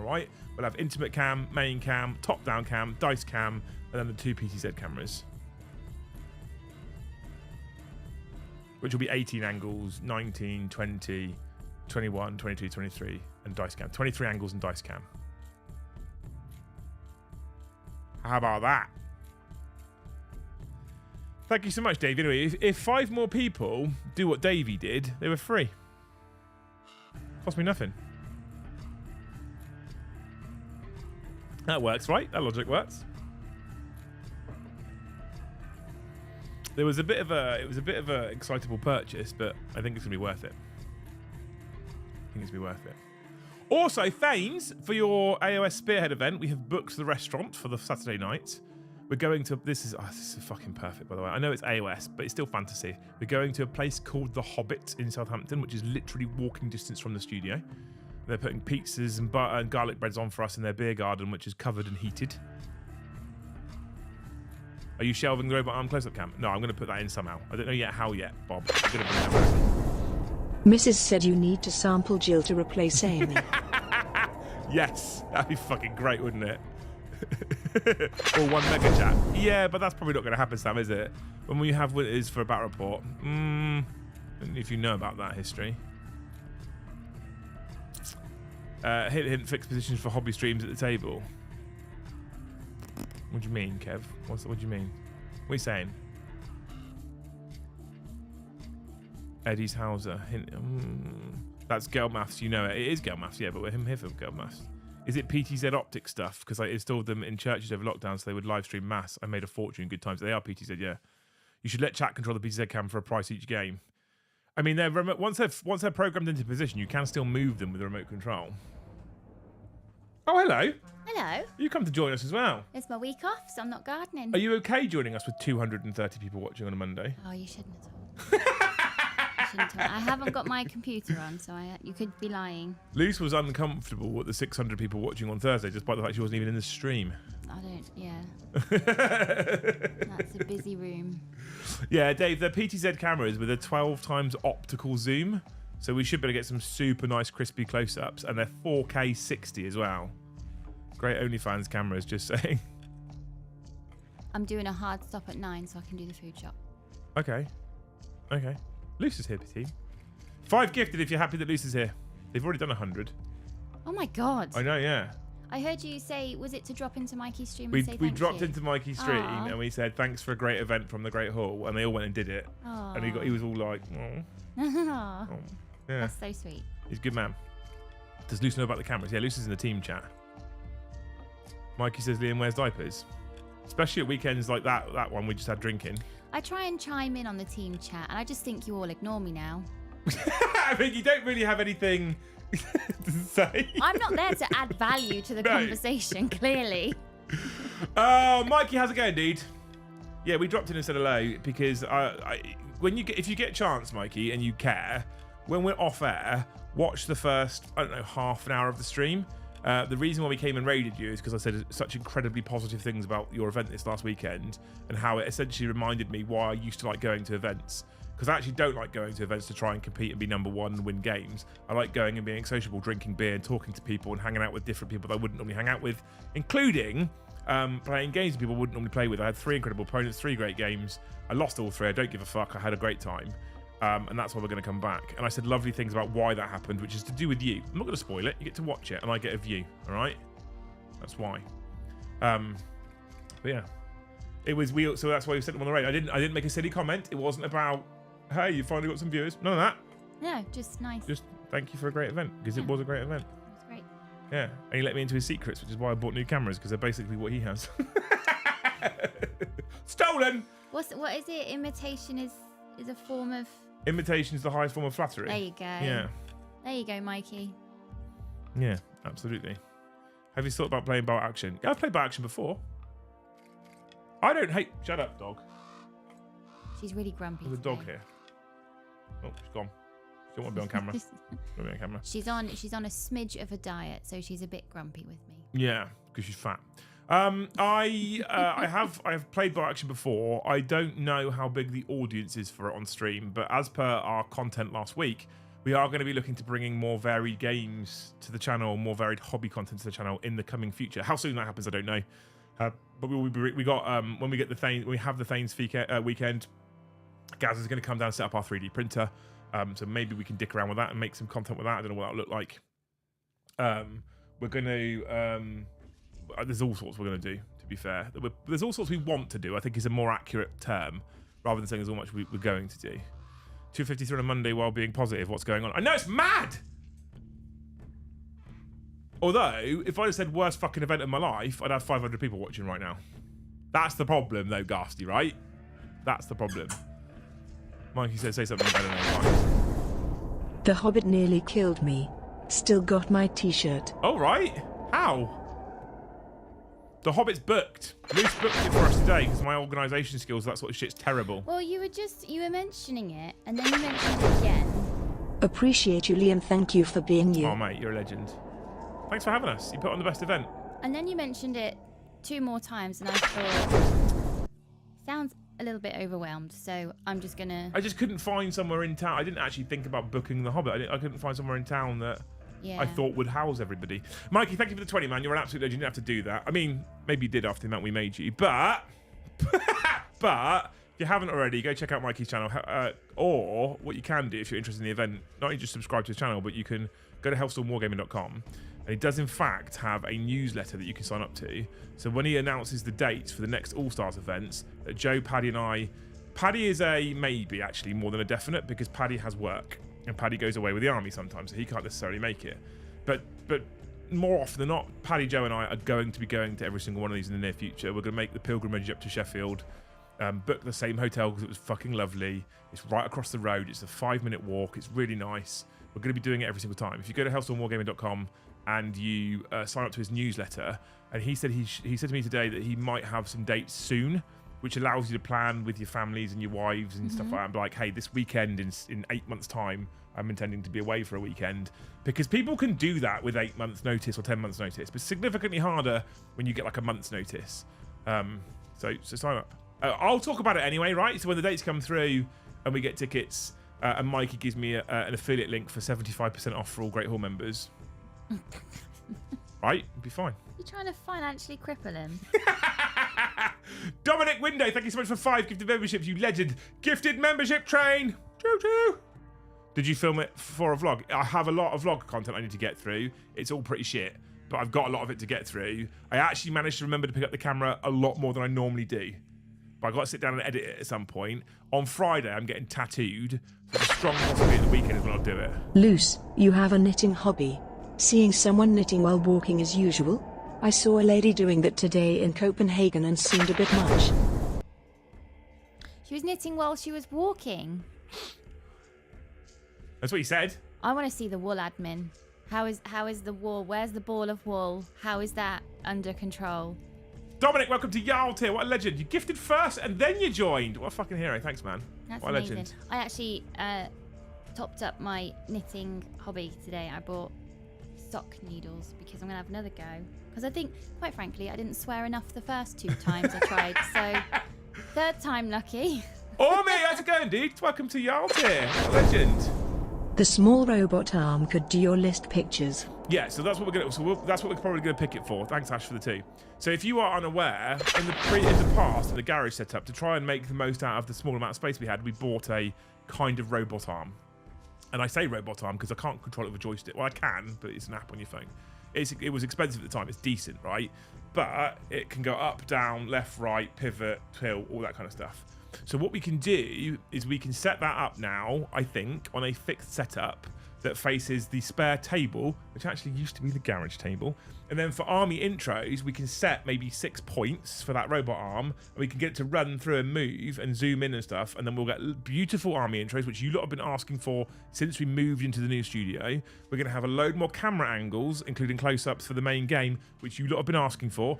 right. We'll have intimate cam, main cam, top down cam, dice cam, and then the 2 PTZ cameras, which will be 18 angles, 19, 20, 21, 22, 23, and dice cam. 23 angles and dice cam. How about that? Thank you so much, Dave. Anyway, if 5 more people do what Davey did, they were free. Cost me nothing. That works, right? That logic works. It was a bit of a excitable purchase, but I think it's gonna be worth it. Also, Thanes, for your AOS Spearhead event, we have booked the restaurant for the Saturday night. We're going to this is fucking perfect, by the way. I know it's AOS, but it's still fantasy. We're going to a place called The Hobbit in Southampton, which is literally walking distance from the studio. They're putting pizzas and butter and garlic breads on for us in their beer garden, which is covered and heated. Are you shelving the robot arm close-up cam? No, I'm going to put that in somehow. I don't know yet how yet, Bob. I'm going to bring that back.
Mrs. said you need to sample Jill to replace Amy.
Yes, that'd be fucking great, wouldn't it? Or one mega chat. Yeah, but that's probably not going to happen, Sam, is it? When we have winters for a battle report. If you know about that history. Hint, fixed positions for hobby streams at the table. What do you mean, Kev? What do you mean? What are you saying? Eddie's Hauser. Hint, that's girl maths, you know it. It is girl maths, yeah, but we're here for girl maths. Is it PTZ Optic stuff? Because I installed them in churches over lockdown so they would live stream mass. I made a fortune, good times. They are PTZ, yeah. You should let chat control the PTZ cam for a price each game. I mean, they're remote, once they're programmed into position, you can still move them with a remote control. Oh, hello.
Hello.
You come to join us as well.
It's my week off, so I'm not gardening.
Are you okay joining us with 230 people watching on a Monday?
Oh, you shouldn't at all. I haven't got my computer on, so you could be lying.
Luce was uncomfortable with the 600 people watching on Thursday, despite the fact she wasn't even in the stream.
I don't, yeah. That's a busy room.
Yeah, Dave, they're PTZ cameras with a 12 times optical zoom, so we should be able to get some super nice crispy close-ups, and they're 4K 60 as well. Great OnlyFans cameras, just saying.
I'm doing a hard stop at 9 so I can do the food shop.
Okay. Luce is here, team. 5 gifted if you're happy that Luce is here. They've already done 100.
Oh my god.
I know, yeah.
I heard you say, was it to drop into Mikey's stream
We
and say thank
dropped
you?
into Mikey's stream
Aww.
and we said thanks for a great event from the Great Hall, and they all went and did it.
Aww.
And he was all like, oh.
Aw.
Oh. Yeah.
That's so sweet.
He's a good man. Does Luce know about the cameras? Yeah, Luce is in the team chat. Mikey says Liam wears diapers. Especially at weekends like that one we just had drinking.
I try and chime in on the team chat, and I just think you all ignore me now.
I mean, you don't really have anything to say.
I'm not there to add value to the conversation, clearly.
Mikey, how's it going, dude? Yeah, we dropped in and said hello because if you get a chance, Mikey, and you care, when we're off air, watch the first, I don't know, half an hour of the stream. The reason why we came and raided you is because I said such incredibly positive things about your event this last weekend and how it essentially reminded me why I used to like going to events. Because I actually don't like going to events to try and compete and be number one and win games. I like going and being sociable, drinking beer and talking to people and hanging out with different people that I wouldn't normally hang out with, including playing games with people I wouldn't normally play with. I had 3 incredible opponents, 3 great games. I lost all 3. I don't give a fuck. I had a great time. And that's why we're going to come back. And I said lovely things about why that happened, which is to do with you. I'm not going to spoil it. You get to watch it, and I get a view. All right, that's why. But yeah, it was weird. So that's why we sent them on the raid. I didn't make a silly comment. It wasn't about, hey, you finally got some viewers. None of that.
No, just nice.
Just thank you for a great event because it was a great event.
It was great.
Yeah, and he let me into his secrets, which is why I bought new cameras because they're basically what he has. Stolen.
What is it? Imitation is a form of.
Imitation is the highest form of flattery.
There you go.
Yeah.
There you go, Mikey.
Yeah, absolutely. Have you thought about playing Battle Action? Yeah, I've played Battle Action before. I don't hate. Shut up, dog.
She's really grumpy.
There's a dog here. Oh, she's gone. She don't want to be on camera. Don't be on camera.
She's on a smidge of a diet, so she's a bit grumpy with me.
Yeah, because she's fat. I have played Battle Action before. I don't know how big the audience is for it on stream, but as per our content last week, we are going to be looking to bringing more varied games to the channel, more varied hobby content to the channel in the coming future. How soon that happens, I don't know. But we got when we get the Thanes, we have the Thanes weekend. Gaz is going to come down and set up our 3D printer, so maybe we can dick around with that and make some content with that. I don't know what that'll look like. We're going to. There's all sorts we're going to do, to be fair. There's all sorts we want to do, I think is a more accurate term, rather than saying there's all much we're going to do. 253 on a Monday while being positive. What's going on? I know, it's mad! Although, if I just said worst fucking event of my life, I'd have 500 people watching right now. That's the problem, though, Ghasty, right? That's the problem. Mikey said, say something better than
The Hobbit nearly killed me. Still got my t-shirt.
Oh, right. How? The Hobbit's booked. Luce booked it for us today because my organisation skills, that sort of shit's terrible.
Well, you were mentioning it, and then you mentioned it again.
Appreciate you, Liam. Thank you for being you.
Oh, mate, you're a legend. Thanks for having us. You put on the best event.
And then you mentioned it 2 more times, and I thought, sounds a little bit overwhelmed, so I'm just gonna.
I just couldn't find somewhere in town. I didn't actually think about booking the Hobbit. I couldn't find somewhere in town that I thought would house everybody. Mikey, thank you for the 20, man. You're an absolute legend. You didn't have to do that. I mean, maybe you did after the amount we made you, but if you haven't already, go check out Mikey's channel. Or what you can do if you're interested in the event, not only just subscribe to his channel, but you can go to hellstormwargaming.com. And he does, in fact, have a newsletter that you can sign up to. So when he announces the dates for the next All-Stars events, Joe, Paddy and I... Paddy is a maybe, actually, more than a definite, because Paddy has work. And Paddy goes away with the army sometimes, so he can't necessarily make it. But more often than not, Paddy, Joe and I are going to be going to every single one of these in the near future. We're going to make the pilgrimage up to Sheffield, book the same hotel because it was fucking lovely. It's right across the road. It's a 5-minute walk. It's really nice. We're going to be doing it every single time. If you go to hellstormwargaming.com and you sign up to his newsletter, and he said to me today that he might have some dates soon, which allows you to plan with your families and your wives and stuff like that. And be like, hey, this weekend in 8 months' time, I'm intending to be away for a weekend. Because people can do that with 8 months' notice or 10 months' notice, but significantly harder when you get like a month's notice. So sign up. I'll talk about it anyway, right? So when the dates come through and we get tickets, and Mikey gives me an affiliate link for 75% off for all Great Hall members. Right? It'll be fine.
You're trying to financially cripple him.
Dominic Window, thank you so much for 5 gifted memberships, you legend. Gifted membership train. Choo-choo. Did you film it for a vlog? I have a lot of vlog content I need to get through. It's all pretty shit, but I've got a lot of it to get through. I actually managed to remember to pick up the camera a lot more than I normally do. But I've got to sit down and edit it at some point. On Friday, I'm getting tattooed. So the strong possibility at the weekend is when I'll do it.
Luce, you have a knitting hobby. Seeing someone knitting while walking as usual? I saw a lady doing that today in Copenhagen and seemed a bit much.
She was knitting while she was walking.
That's what he said.
I want to see the wool admin. How is the wool? Where's the ball of wool? How is that under control?
Dominic, welcome to Jarl Tier. What a legend. You gifted first and then you joined. What a fucking hero. Thanks, man.
That's
what
amazing.
A legend.
I actually topped up my knitting hobby today. I bought sock needles because I'm going to have another go. Because I think, quite frankly, I didn't swear enough the first 2 times I tried. So, 3rd time lucky.
Oh, mate, how's it going, dude? Welcome to Jarl Tier. What a legend.
The small robot arm could do your list pictures.
Yeah, so that's what we're gonna. That's what we're probably gonna pick it for. Thanks, Ash, for the 2. So if you are unaware, in the past, in the garage setup, to try and make the most out of the small amount of space we had, we bought a kind of robot arm. And I say robot arm because I can't control it with a joystick. Well, I can, but it's an app on your phone. It was expensive at the time. It's decent, right? But it can go up, down, left, right, pivot, tilt, all that kind of stuff. So what we can do is we can set that up now, I think, on a fixed setup that faces the spare table, which actually used to be the garage table. And then for army intros, we can set maybe 6 points for that robot arm, and we can get it to run through and move and zoom in and stuff, and then we'll get beautiful army intros, which you lot have been asking for since we moved into the new studio. We're going to have a load more camera angles, including close-ups for the main game, which you lot have been asking for.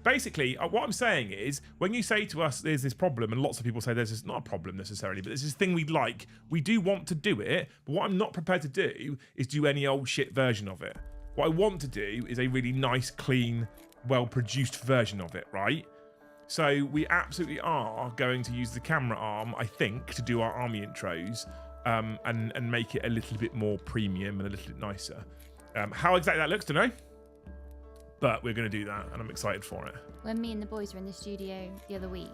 Basically, what I'm saying is, when you say to us there's this problem, and lots of people say there's this, not a problem necessarily, but there's this thing we'd like, we do want to do it, but what I'm not prepared to do is do any old shit version of it. What I want to do is a really nice, clean, well-produced version of it, right? So we absolutely are going to use the camera arm, I think, to do our army intros, and make it a little bit more premium and a little bit nicer. How exactly that looks, don't know. But we're going to do that, and I'm excited for it.
When me and the boys were in the studio the other week,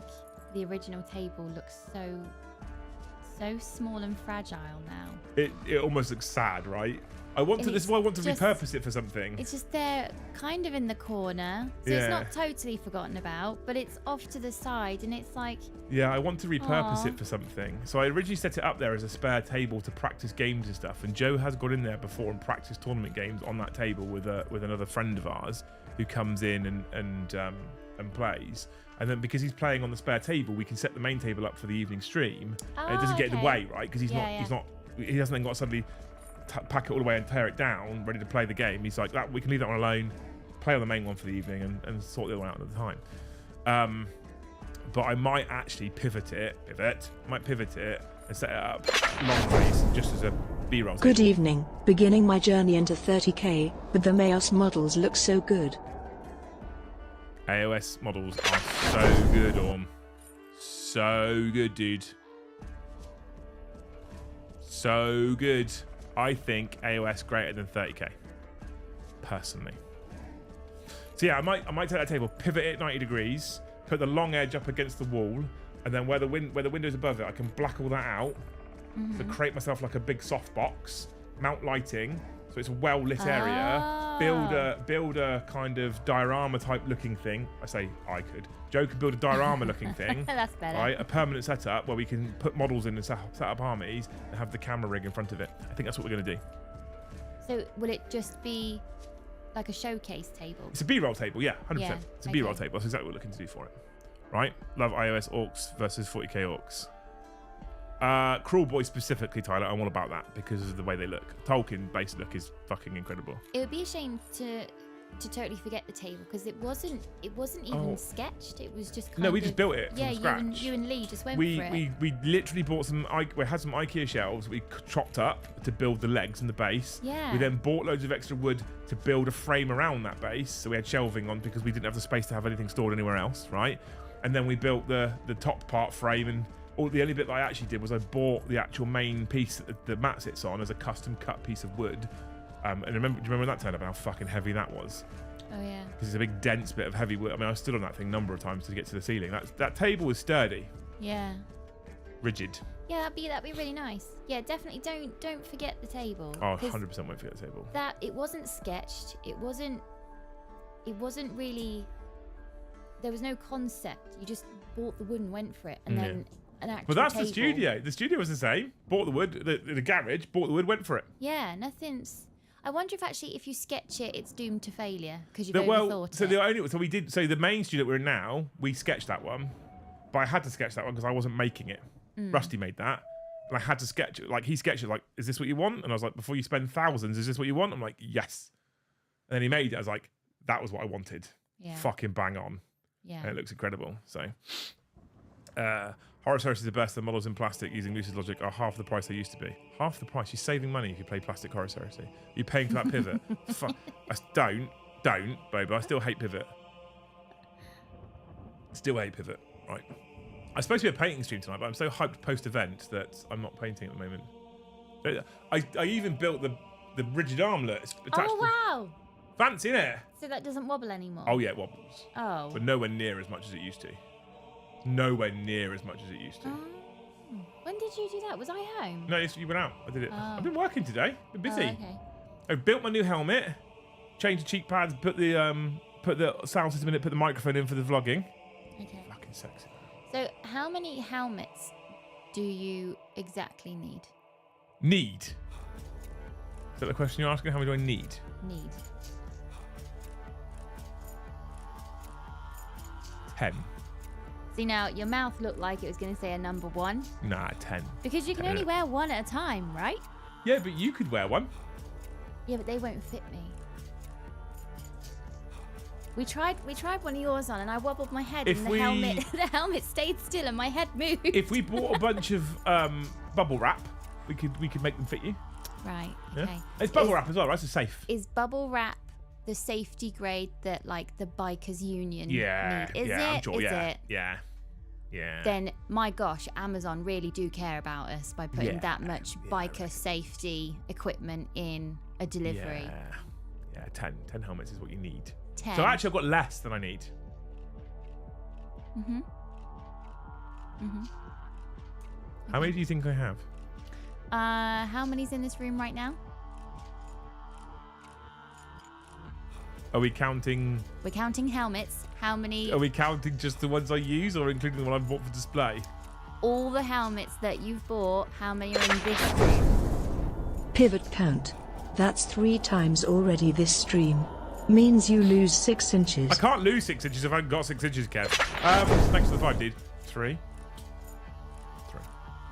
the original table looks so small and fragile now.
It almost looks sad, right? This is why I want to repurpose it for something.
It's just there, kind of in the corner, so it's not totally forgotten about, but it's off to the side, and it's like...
Yeah, I want to repurpose it for something. So I originally set it up there as a spare table to practice games and stuff, and Joe has gone in there before and practiced tournament games on that table with another friend of ours who comes in and plays. And then because he's playing on the spare table, we can set the main table up for the evening stream. And it doesn't get in the way, right? Because he hasn't then got to suddenly pack it all away and tear it down, ready to play the game. He's like, we can leave that one alone, play on the main one for the evening, and sort the other one out at the time. But I might actually pivot it and set it up long ways, just as a B-roll.
Good evening. Beginning my journey into 30k, but the Mayos models look so good.
AOS models are so good, Orm. so good, dude. So good. I think AOS greater than 30k. Personally. So yeah, I might take that table, pivot it 90 degrees, put the long edge up against the wall, and then where the window's above it, I can black all that out to create myself like a big soft box, mount lighting, so it's a well lit area. Build a kind of diorama type looking thing. I say I could. Joe could build a diorama looking thing.
That's better.
Right, a permanent setup where we can put models in and set up armies and have the camera rig in front of it. I think that's what we're going to do.
So will it just be like a showcase table?
It's a B-roll table, yeah, 100%.
Yeah,
It's a B-roll table. That's exactly what we're looking to do for it. Right? Love iOS orcs versus 40k orcs. Crawl Boy specifically, Tyler, I'm all about that because of the way they look. Tolkien-based look is fucking incredible.
It would be a shame to totally forget the table because it wasn't even sketched. It was just kind
we just built it from scratch.
You and Lee just went
we,
for it.
We literally bought we had some IKEA shelves we chopped up to build the legs and the base.
Yeah.
We then bought loads of extra wood to build a frame around that base, so we had shelving on because we didn't have the space to have anything stored anywhere else, right? And then we built the top part frame, and the only bit that I actually did was I bought the actual main piece that the mat sits on as a custom cut piece of wood. And do you remember when that turned up, how fucking heavy that was?
Oh yeah.
Because it's a big dense bit of heavy wood. I mean, I stood on that thing a number of times to get to the ceiling. That table was sturdy.
Yeah.
Rigid.
Yeah, that'd be really nice. Yeah, definitely don't forget the table.
Oh, 100% won't forget the table.
That it wasn't sketched. It wasn't really. There was no concept. You just bought the wood and went for it, and then an actual.
But that's
table.
the studio. The studio was the same. Bought the wood. The garage. Bought the wood. Went for it.
Yeah, nothing's. I wonder if actually, if you sketch it, it's doomed to failure because you've overthought it.
So we did. So the main studio that we're in now, we sketched that one, but I had to sketch that one because I wasn't making it. Rusty made that, and I had to sketch it. Like he sketched it. Like, is this what you want? And I was like, before you spend thousands, is this what you want? I'm like, yes. And then he made it. I was like, that was what I wanted.
Yeah.
Fucking bang on.
Yeah.
And it looks incredible. So, Horus Heresy is the best. The models in plastic using Lucid's logic are half the price they used to be. Half the price. You're saving money if you play plastic Horus Heresy. You're paying for that pivot. Don't, Boba. I still hate pivot. Right. I'm supposed to be a painting stream tonight, but I'm so hyped post-event that I'm not painting at the moment. I even built the rigid armlet. It's attached
wow.
Fancy, innit?
So that doesn't wobble anymore.
Oh yeah, it wobbles.
Oh.
But nowhere near as much as it used to. Nowhere near as much as it used to.
Oh. When did you do that? Was I home?
No, you went out. I did it.
Oh.
I've been working today. Been busy.
Oh, okay.
I've built my new helmet, changed the cheek pads, put the sound system in it, put the microphone in for the vlogging.
Okay.
Fucking sexy.
So how many helmets do you exactly need?
Need. Is that the question you're asking? How many do I need?
Need.
10.
See, now your mouth looked like it was going to say a number 1.
Nah, 10.
Because you can only wear one at a time, right?
Yeah, but you could wear one.
Yeah, but they won't fit me. We tried one of yours on, and I wobbled my head, and the helmet stayed still, and my head moved.
If we bought a bunch of bubble wrap, we could make them fit you.
Right.
Yeah?
Okay.
It's bubble wrap as well, right? It's safe.
Is bubble wrap the safety grade that like the bikers union need? Is it?
I'm sure,
Is
yeah.
it?
Yeah.
Then my gosh, Amazon really do care about us by putting that much biker safety equipment in a delivery.
Yeah, 10 helmets is what you need.
10.
So actually I've got less than I need. How many do you think I have?
How many's in this room right now?
Are we counting?
We're counting helmets. How many?
Are we counting just the ones I use, or including the one I've bought for display?
All the helmets that you've bought. How many are in this room?
Pivot count. That's 3 times already this stream. Means you lose 6 inches.
I can't lose 6 inches if I haven't got 6 inches, Kev. Thanks for the 5, dude. 3.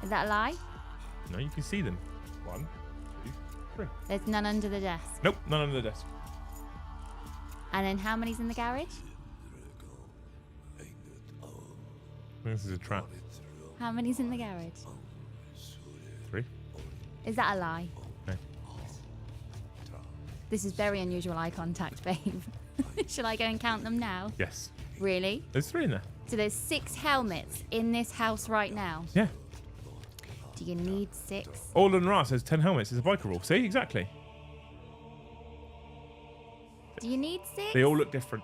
Is that a lie?
No, you can see them. 1, 2, 3.
There's none under the desk.
Nope, none under the desk.
And then how many's in the garage?
This is a trap.
How many's in the garage?
3.
Is that a lie?
No.
This is very unusual eye contact, babe. Shall I go and count them now?
Yes.
Really?
There's 3 in there.
So there's 6 helmets in this house right now.
Yeah.
Do you need 6?
All on Ra says 10 helmets is a biker rule. See, exactly.
Do you need 6?
They all look different.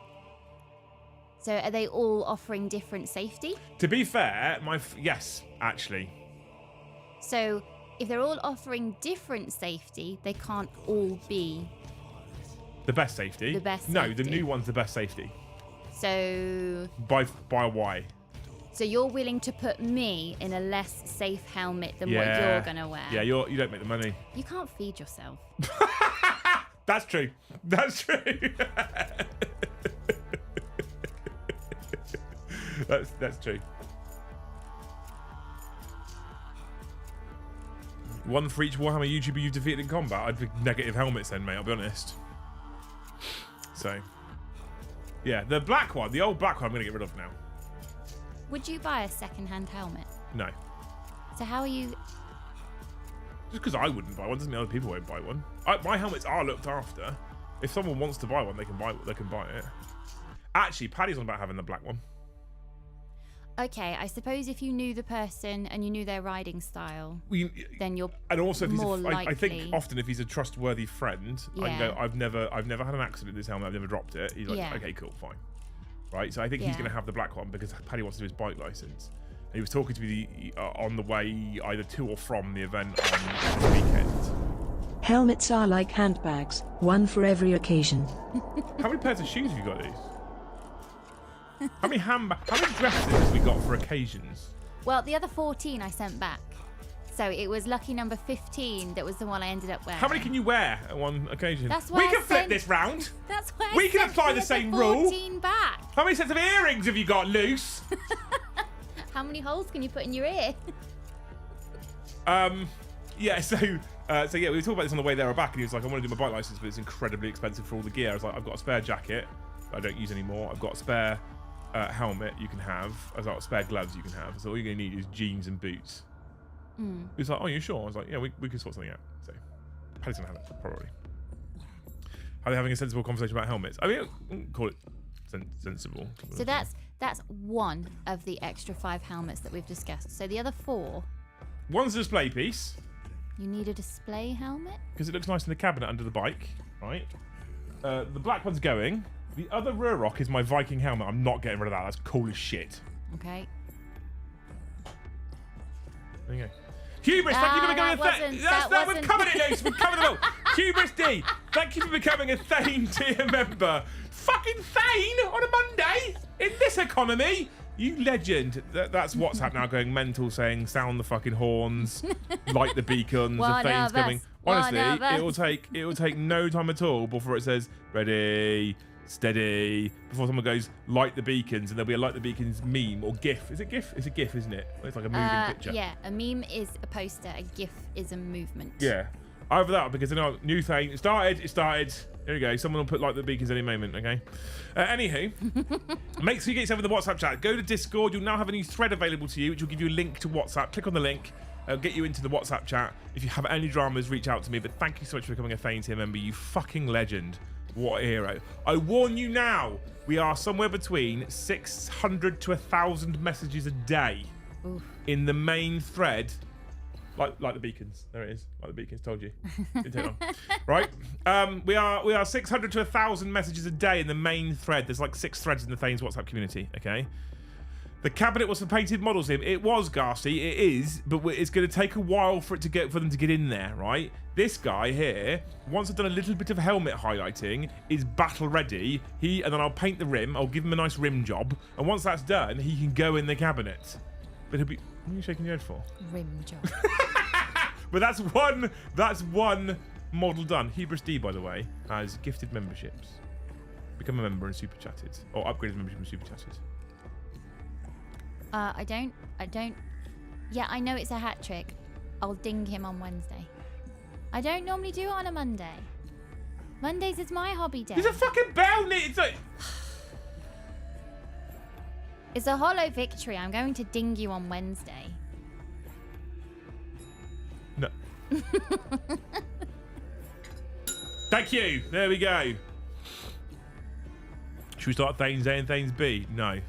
So are they all offering different safety?
To be fair, yes, actually.
So if they're all offering different safety, they can't all be
The best safety?
The best
No,
safety.
the new one's the best safety.
So
By a Y.
So you're willing to put me in a less safe helmet than what you're gonna wear?
Yeah, you don't make the money.
You can't feed yourself.
That's true. That's true. that's true. 1 for each Warhammer YouTuber you've defeated in combat. I'd pick negative helmets then, mate. I'll be honest. So, yeah, the black one, the old black one, I'm gonna get rid of now.
Would you buy a second-hand helmet?
No,
So how are you?
just because I wouldn't buy one doesn't mean other people won't buy one. My helmets are looked after. If someone wants to buy one, they can buy it. Actually, Paddy's on about having the black one.
Okay, I suppose if you knew the person and you knew their riding style, then you're
And also, if
more
I think
likely-
often if he's a trustworthy friend, I can
Yeah.
go, I've never had an accident with this helmet. I've never dropped it. He's like,
Yeah.
okay, cool, fine. Right. So I think he's
Yeah.
going to have the black one because Paddy wants to do his bike license. And he was talking to me on the way either to or from the event on the weekend.
Helmets are like handbags, one for every occasion.
How many pairs of shoes have you got, these? How many dresses have we got for occasions?
well. The other 14 I sent back, so it was lucky number 15 that was the one I ended up wearing.
How many can you wear at one occasion?
That's why
we
I
can flip
sent-
this round.
That's why
We
I
can
sent
apply the
other
same rule.
14 back.
How many sets of earrings have you got loose?
How many holes can you put in your ear?
Yeah, so yeah, we were talking about this on the way there or back, and he was like, I want to do my bike license, but it's incredibly expensive for all the gear. I was like, I've got a spare jacket that I don't use anymore. I've got a spare helmet you can have. I've got spare gloves you can have. So all you're going to need is jeans and boots. He was like, oh, you sure? I was like, yeah, we can sort something out. So Paddy's going to have it, probably. Are they having a sensible conversation about helmets? I mean, call it sensible.
So that's one of the extra 5 helmets that we've discussed. So the other 4,
One's a display piece,
you need a display helmet?
because it looks nice in the cabinet under the bike, right? The black one's going. The other rear rock is my Viking helmet. I'm not getting rid of that. That's cool as shit.
Okay.
There you go. Hubris, thank you for becoming
that
a
wasn't-
Thane.
that
We've
wasn't-
covered it, Ace. We've covered it all. Hubris D, thank you for becoming a Thane tier member. Fucking Thane on a Monday in this economy. You legend. That's WhatsApp now going mental, saying sound the fucking horns, light the beacons,
One
the Thane's
of us.
coming.
One
Honestly,
of us.
it will take no time at all before it says ready, steady, before someone goes light the beacons, and there'll be a light the beacons meme or GIF. Is it GIF? It's a GIF, isn't it? It's like a moving picture.
Yeah, a meme is a poster, a GIF is a movement.
Yeah. Either that, because new thing. It started. There we go. Someone will put like the beacons any moment, okay? Anywho, make sure you get yourself in the WhatsApp chat. Go to Discord. You'll now have a new thread available to you, which will give you a link to WhatsApp. Click on the link. It'll get you into the WhatsApp chat. If you have any dramas, reach out to me. But thank you so much for becoming a Thane tier member. You fucking legend. What a hero. I warn you now, we are somewhere between 600 to 1,000 messages a day in the main thread. Like the beacons. There it is. Like the beacons, told you. Didn't take long. Right? We are 600 to 1,000 messages a day in the main thread. There's like 6 threads in the Thanes WhatsApp community, okay? The cabinet was for painted models in. It was, Garsty. It is, but it's going to take a while for them to get in there, right? This guy here, once I've done a little bit of helmet highlighting, is battle ready. And then I'll paint the rim. I'll give him a nice rim job. And once that's done, he can go in the cabinet. But he'll be... What are you shaking your head for?
Rim job.
But that's one model done. Hubris D, by the way, has gifted memberships. Become a member and super chatted. Or upgrade his membership and super chatted.
I don't. Yeah, I know it's a hat trick. I'll ding him on Wednesday. I don't normally do it on a Monday. Mondays is my hobby day.
There's a fucking bell needed. It's like...
It's a hollow victory. I'm going to ding you on Wednesday.
No. Thank you. There we go. Should we start Thanes A and Thanes B? No.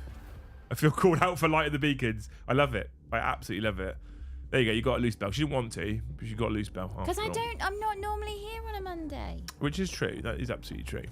I feel called out for lighting the beacons. I love it. I absolutely love it. There you go. You got a loose bell. She didn't want to, but she got a loose bell.
Because I'm not normally here on a Monday.
Which is true. That is absolutely true.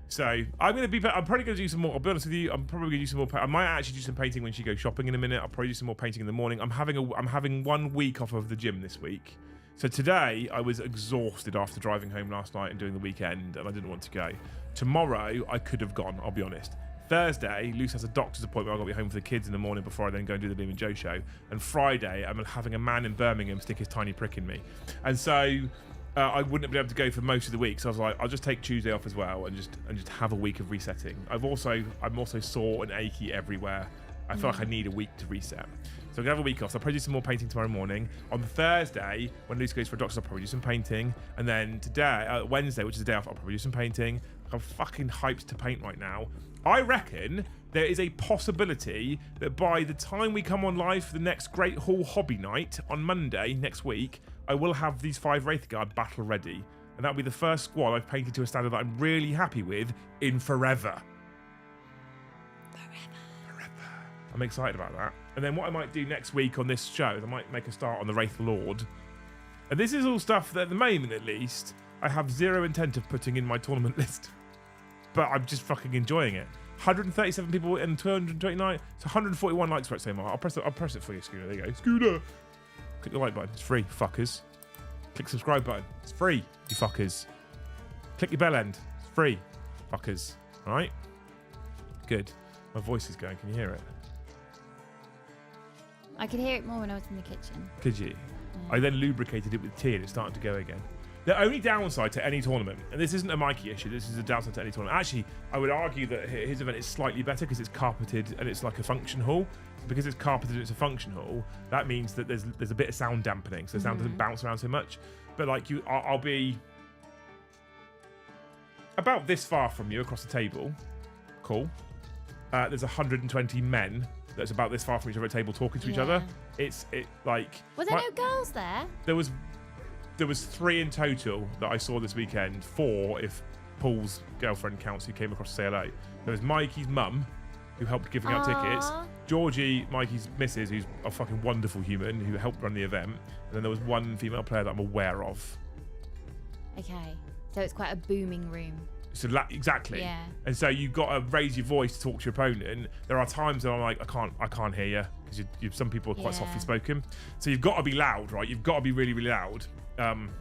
So I'm probably going to do some more. I'll be honest with you. I'm probably going to do some more. I might actually do some painting when she goes shopping in a minute. I'll probably do some more painting in the morning. I'm having 1 week off of the gym this week. So today I was exhausted after driving home last night and doing the weekend, and I didn't want to go. Tomorrow I could have gone. I'll be honest. Thursday, Luce has a doctor's appointment. I've got to be home for the kids in the morning before I then go and do the Liam and Joe show. And Friday, I'm having a man in Birmingham stick his tiny prick in me. And so I wouldn't have been able to go for most of the week. So I was like, I'll just take Tuesday off as well and just have a week of resetting. I'm also sore and achy everywhere. I feel like I need a week to reset. So I'm going to have a week off. So I'll probably do some more painting tomorrow morning. On Thursday, when Luce goes for a doctor's, I'll probably do some painting. And then today, Wednesday, which is the day off, I'll probably do some painting. I'm fucking hyped to paint right now. I reckon there is a possibility that by the time we come on live for the next Great Hall Hobby Night on Monday next week, I will have these 5 Wraithguard battle ready. And that'll be the first squad I've painted to a standard that I'm really happy with in forever. I'm excited about that. And then what I might do next week on this show is I might make a start on the Wraith Lord. And this is all stuff that at the moment at least, I have zero intent of putting in my tournament list. But I'm just fucking enjoying it. 137 people and 229. It's 141 likes for it so far. I'll press it for you, Scooter. There you go. Scooter! Click the like button. It's free, fuckers. Click the subscribe button. It's free, you fuckers. Click your bell end. It's free, fuckers. Alright? Good. My voice is going. Can you hear it?
I could hear it more when I was in the kitchen.
Could you?
Yeah.
I then lubricated it with tea and it started to go again. The only downside to any tournament, and this isn't a Mikey issue, this is a downside to any tournament. Actually, I would argue that his event is slightly better because it's carpeted and it's like a function hall. Because it's carpeted and it's a function hall, that means that there's a bit of sound dampening, so the sound doesn't bounce around so much. But like I'll be about this far from you across the table. Cool. There's 120 men that's about this far from each other at a table talking to each other. Was there
no girls there?
There was 3 in total that I saw this weekend. 4 if Paul's girlfriend counts, who came across to say hello. There was Mikey's mum, who helped giving out tickets. Georgie, Mikey's missus, who's a fucking wonderful human, who helped run the event. And then there was 1 female player that I'm aware of.
Okay, so it's quite a booming room.
So exactly.
Yeah.
And so you've got to raise your voice to talk to your opponent. There are times that I'm like, I can't hear you because some people are quite softly spoken. So you've got to be loud, right? You've got to be really, really loud. I'm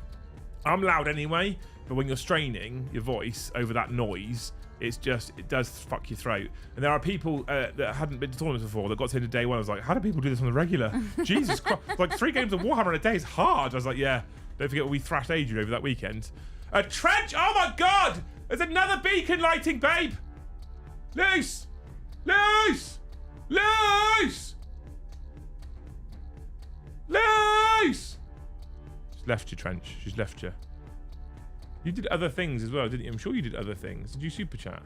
loud anyway, but when you're straining your voice over that noise, it does fuck your throat. And there are people that hadn't been to tournaments before that got to the end of day 1. I was like, how do people do this on the regular? Jesus Christ. Like 3 games of Warhammer in a day is hard. I was like, yeah. Don't forget we thrashed Adrian over that weekend. A trench! Oh my God! There's another beacon lighting, babe! Loose! Loose! Loose! Loose! She's left you, Trench. She's left you. You did other things as well, didn't you? I'm sure you did other things. Did you super chat?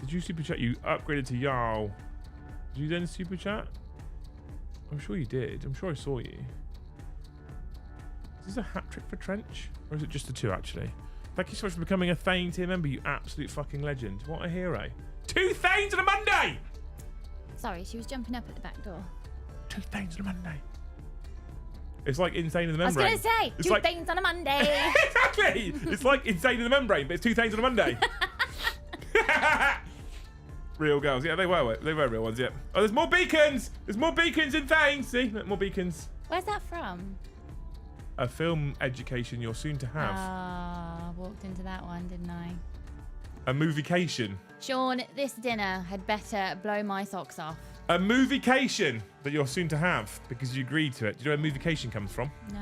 Did you super chat? You upgraded to Jarl. Did you then super chat? I'm sure you did. I'm sure I saw you. Is this a hat trick for Trench? Or is it just the 2 actually? Thank you so much for becoming a Thane tier member, you absolute fucking legend. What a hero. 2 Thanes on a Monday!
Sorry, she was jumping up at the back door.
2 Thanes on a Monday. It's like Insane in the Membrane.
I was going to say, 2 Thanes on a Monday.
Exactly! It's like Insane in the Membrane, but it's 2 Thanes on a Monday. Real girls. Yeah, they were real ones, yeah. Oh, there's more beacons! There's more beacons in Thanes! See? More beacons.
Where's that from?
A film education you're soon to have.
Ah, walked into that one, didn't I?
A moviecation.
Sean, this dinner had better blow my socks off.
A moviecation that you're soon to have because you agreed to it. Do you know where moviecation comes from?
No.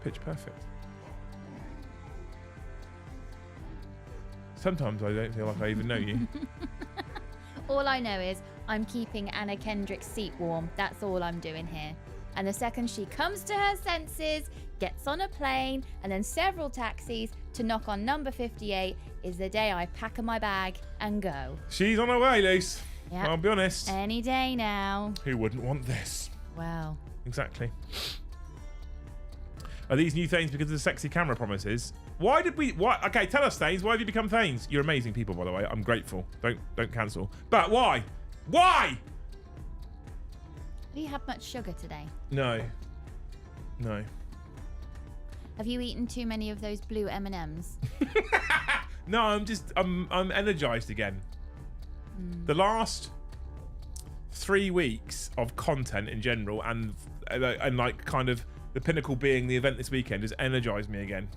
Pitch Perfect. Sometimes I don't feel like I even know you.
All I know is I'm keeping Anna Kendrick's seat warm. That's all I'm doing here. And the second she comes to her senses, gets on a plane, and then several taxis to knock on number 58 is the day I pack my bag and go.
She's on her way, Luce.
Yeah.
I'll be honest.
Any day now.
Who wouldn't want this?
Well.
Exactly. Are these new things because of the sexy camera promises? Why did we? Why? Okay, tell us, Thanes. Why have you become Thanes? You're amazing people, by the way. I'm grateful. Don't cancel. But why? Why?
Have you had much sugar today?
No. No.
Have you eaten too many of those blue M&Ms?
No, I'm energized again. The last 3 weeks of content in general, and like kind of the pinnacle being the event this weekend, has energized me again,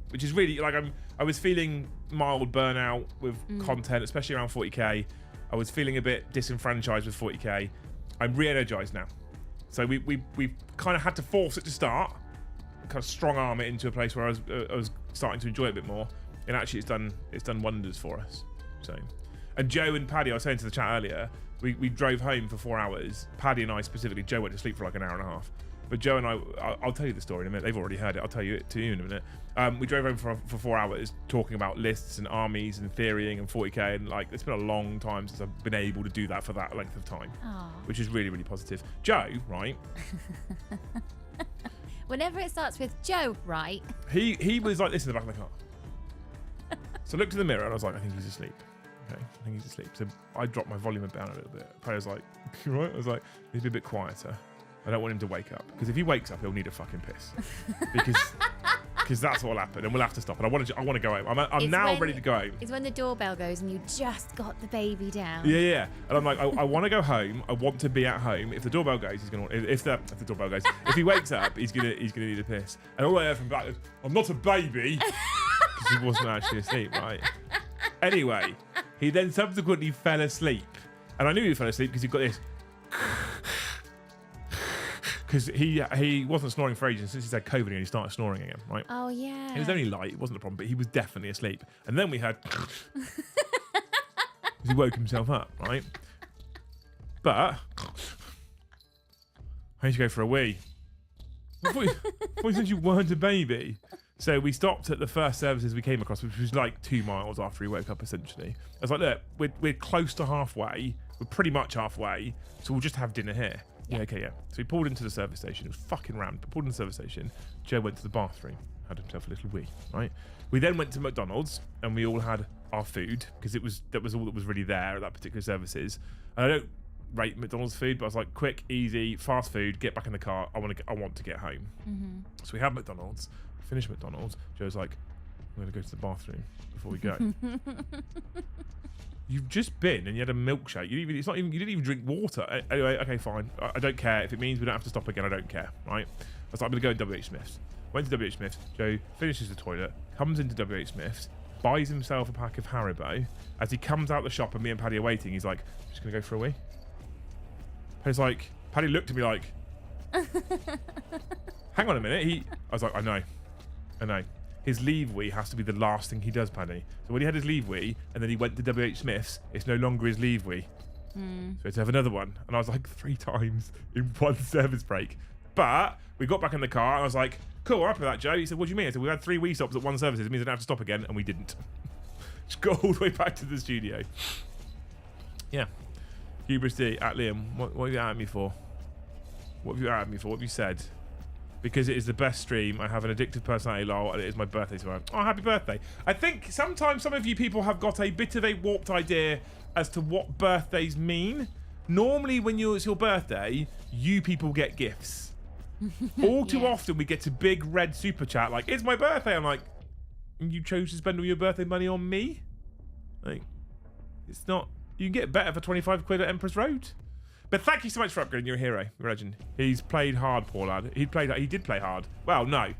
which is really like I was feeling mild burnout with content, especially around 40k. I was feeling a bit disenfranchised with 40k. I'm re-energized now, so we kind of had to force it to start, kind of strong arm it into a place where I was starting to enjoy it a bit more, and actually it's done wonders for us. So, and Joe and Paddy, I was saying to the chat earlier, we drove home for 4 hours. Paddy and I specifically, Joe went to sleep for like an hour and a half. But Joe and I'll tell you the story in a minute. They've already heard it. I'll tell you it to you in a minute. We drove home for 4 hours talking about lists and armies and theorying and 40k, and like it's been a long time since I've been able to do that for that length of time.
Aww.
Which is really, really positive. Joe, right?
Whenever it starts with Joe, right?
He was like this in the back of the car. So I looked in the mirror and I was like, I think he's asleep. Okay, I think he's asleep. So I dropped my volume down a little bit. Paddy was like, you right? I was like, he's a bit quieter. I don't want him to wake up, because if he wakes up, he'll need a fucking piss. Because that's what will happen, and we'll have to stop. And I want to go home. I'm now ready to go home.
It's when the doorbell goes and you just got the baby down.
Yeah. And I'm like, I want to go home. I want to be at home. If the doorbell goes, he's gonna. If the doorbell goes, if he wakes up, he's gonna need a piss. And all I heard from back is, I'm not a baby, because he wasn't actually asleep, right? Anyway, he then subsequently fell asleep, and I knew he fell asleep because he got this. Because he wasn't snoring for ages. Since he's had COVID, and he started snoring again, right?
Oh, yeah.
It was only light. It wasn't a problem, but he was definitely asleep. And then we had... he woke himself up, right? But... I need to go for a wee. I thought you said you weren't a baby. So we stopped at the first services we came across, which was like 2 miles after he woke up, essentially. I was like, look, we're close to halfway. We're pretty much halfway. So we'll just have dinner here. Yeah, okay, yeah. So he pulled into the service station. It was fucking rammed, but pulled into the service station. Joe went to the bathroom, had himself a little wee, right? We then went to McDonald's, and we all had our food, because that was all that was really there at that particular services. And I don't rate McDonald's food, but I was like, quick, easy, fast food, get back in the car. I want to get home. Mm-hmm. So we had McDonald's, finished McDonald's. Joe's like, I'm going to go to the bathroom before we go. You've just been and you had a milkshake. You didn't even drink water. Anyway, okay, fine. I don't care. If it means we don't have to stop again, I don't care, right? I was like, I'm going to go in WH Smith's. Went to WH Smith's. Joe finishes the toilet, comes into WH Smith's, buys himself a pack of Haribo. As he comes out the shop and me and Paddy are waiting, he's like, I'm just going to go for a wee. Paddy looked at me like, hang on a minute. I was like, I know. His leave wee has to be the last thing he does, Paddy. So when he had his leave wee and then he went to WH Smith's, it's no longer his leave wee. So he had to have another one. And I was like 3 times in one service break. But we got back in the car and I was like, cool, I'm happy with that, Joe. He said, what do you mean? I said, we had 3 wee stops at one service. It means I don't have to stop again. And we didn't. Just got all the way back to the studio. Yeah. Hubris D at Liam, what have you at me for? What have you at me for? What have you said? Because it is the best stream. I have an addictive personality, lol, and it is my birthday tomorrow. Oh, happy birthday. I think sometimes some of you people have got a bit of a warped idea as to what birthdays mean. Normally, when it's your birthday, you people get gifts. All too often, we get a big red super chat like, it's my birthday. I'm like, you chose to spend all your birthday money on me? Like, it's not... You can get better for 25 quid at Empress Road. But thank you so much for upgrading. You're a hero. You're a legend. He's played hard, poor lad. He did play hard. Well, no.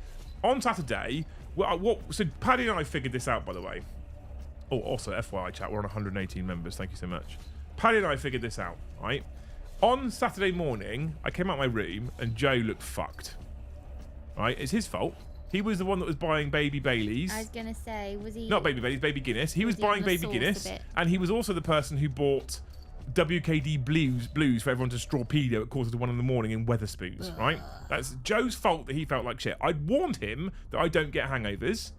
On Saturday, so Paddy and I figured this out, by the way. Oh, also, FYI chat, we're on 118 members. Thank you so much. Paddy and I figured this out, right? On Saturday morning, I came out my room and Joe looked fucked. Right? It's his fault. He was the one that was buying baby Baileys.
I was going to say, was he...
Not baby Baileys, baby Guinness. He was buying baby Guinness. And he was also the person who bought WKD blues for everyone to strawpedo at 1:45 in the morning in Weatherspoons, right? That's Joe's fault that he felt like shit. I'd warned him that I don't get hangovers.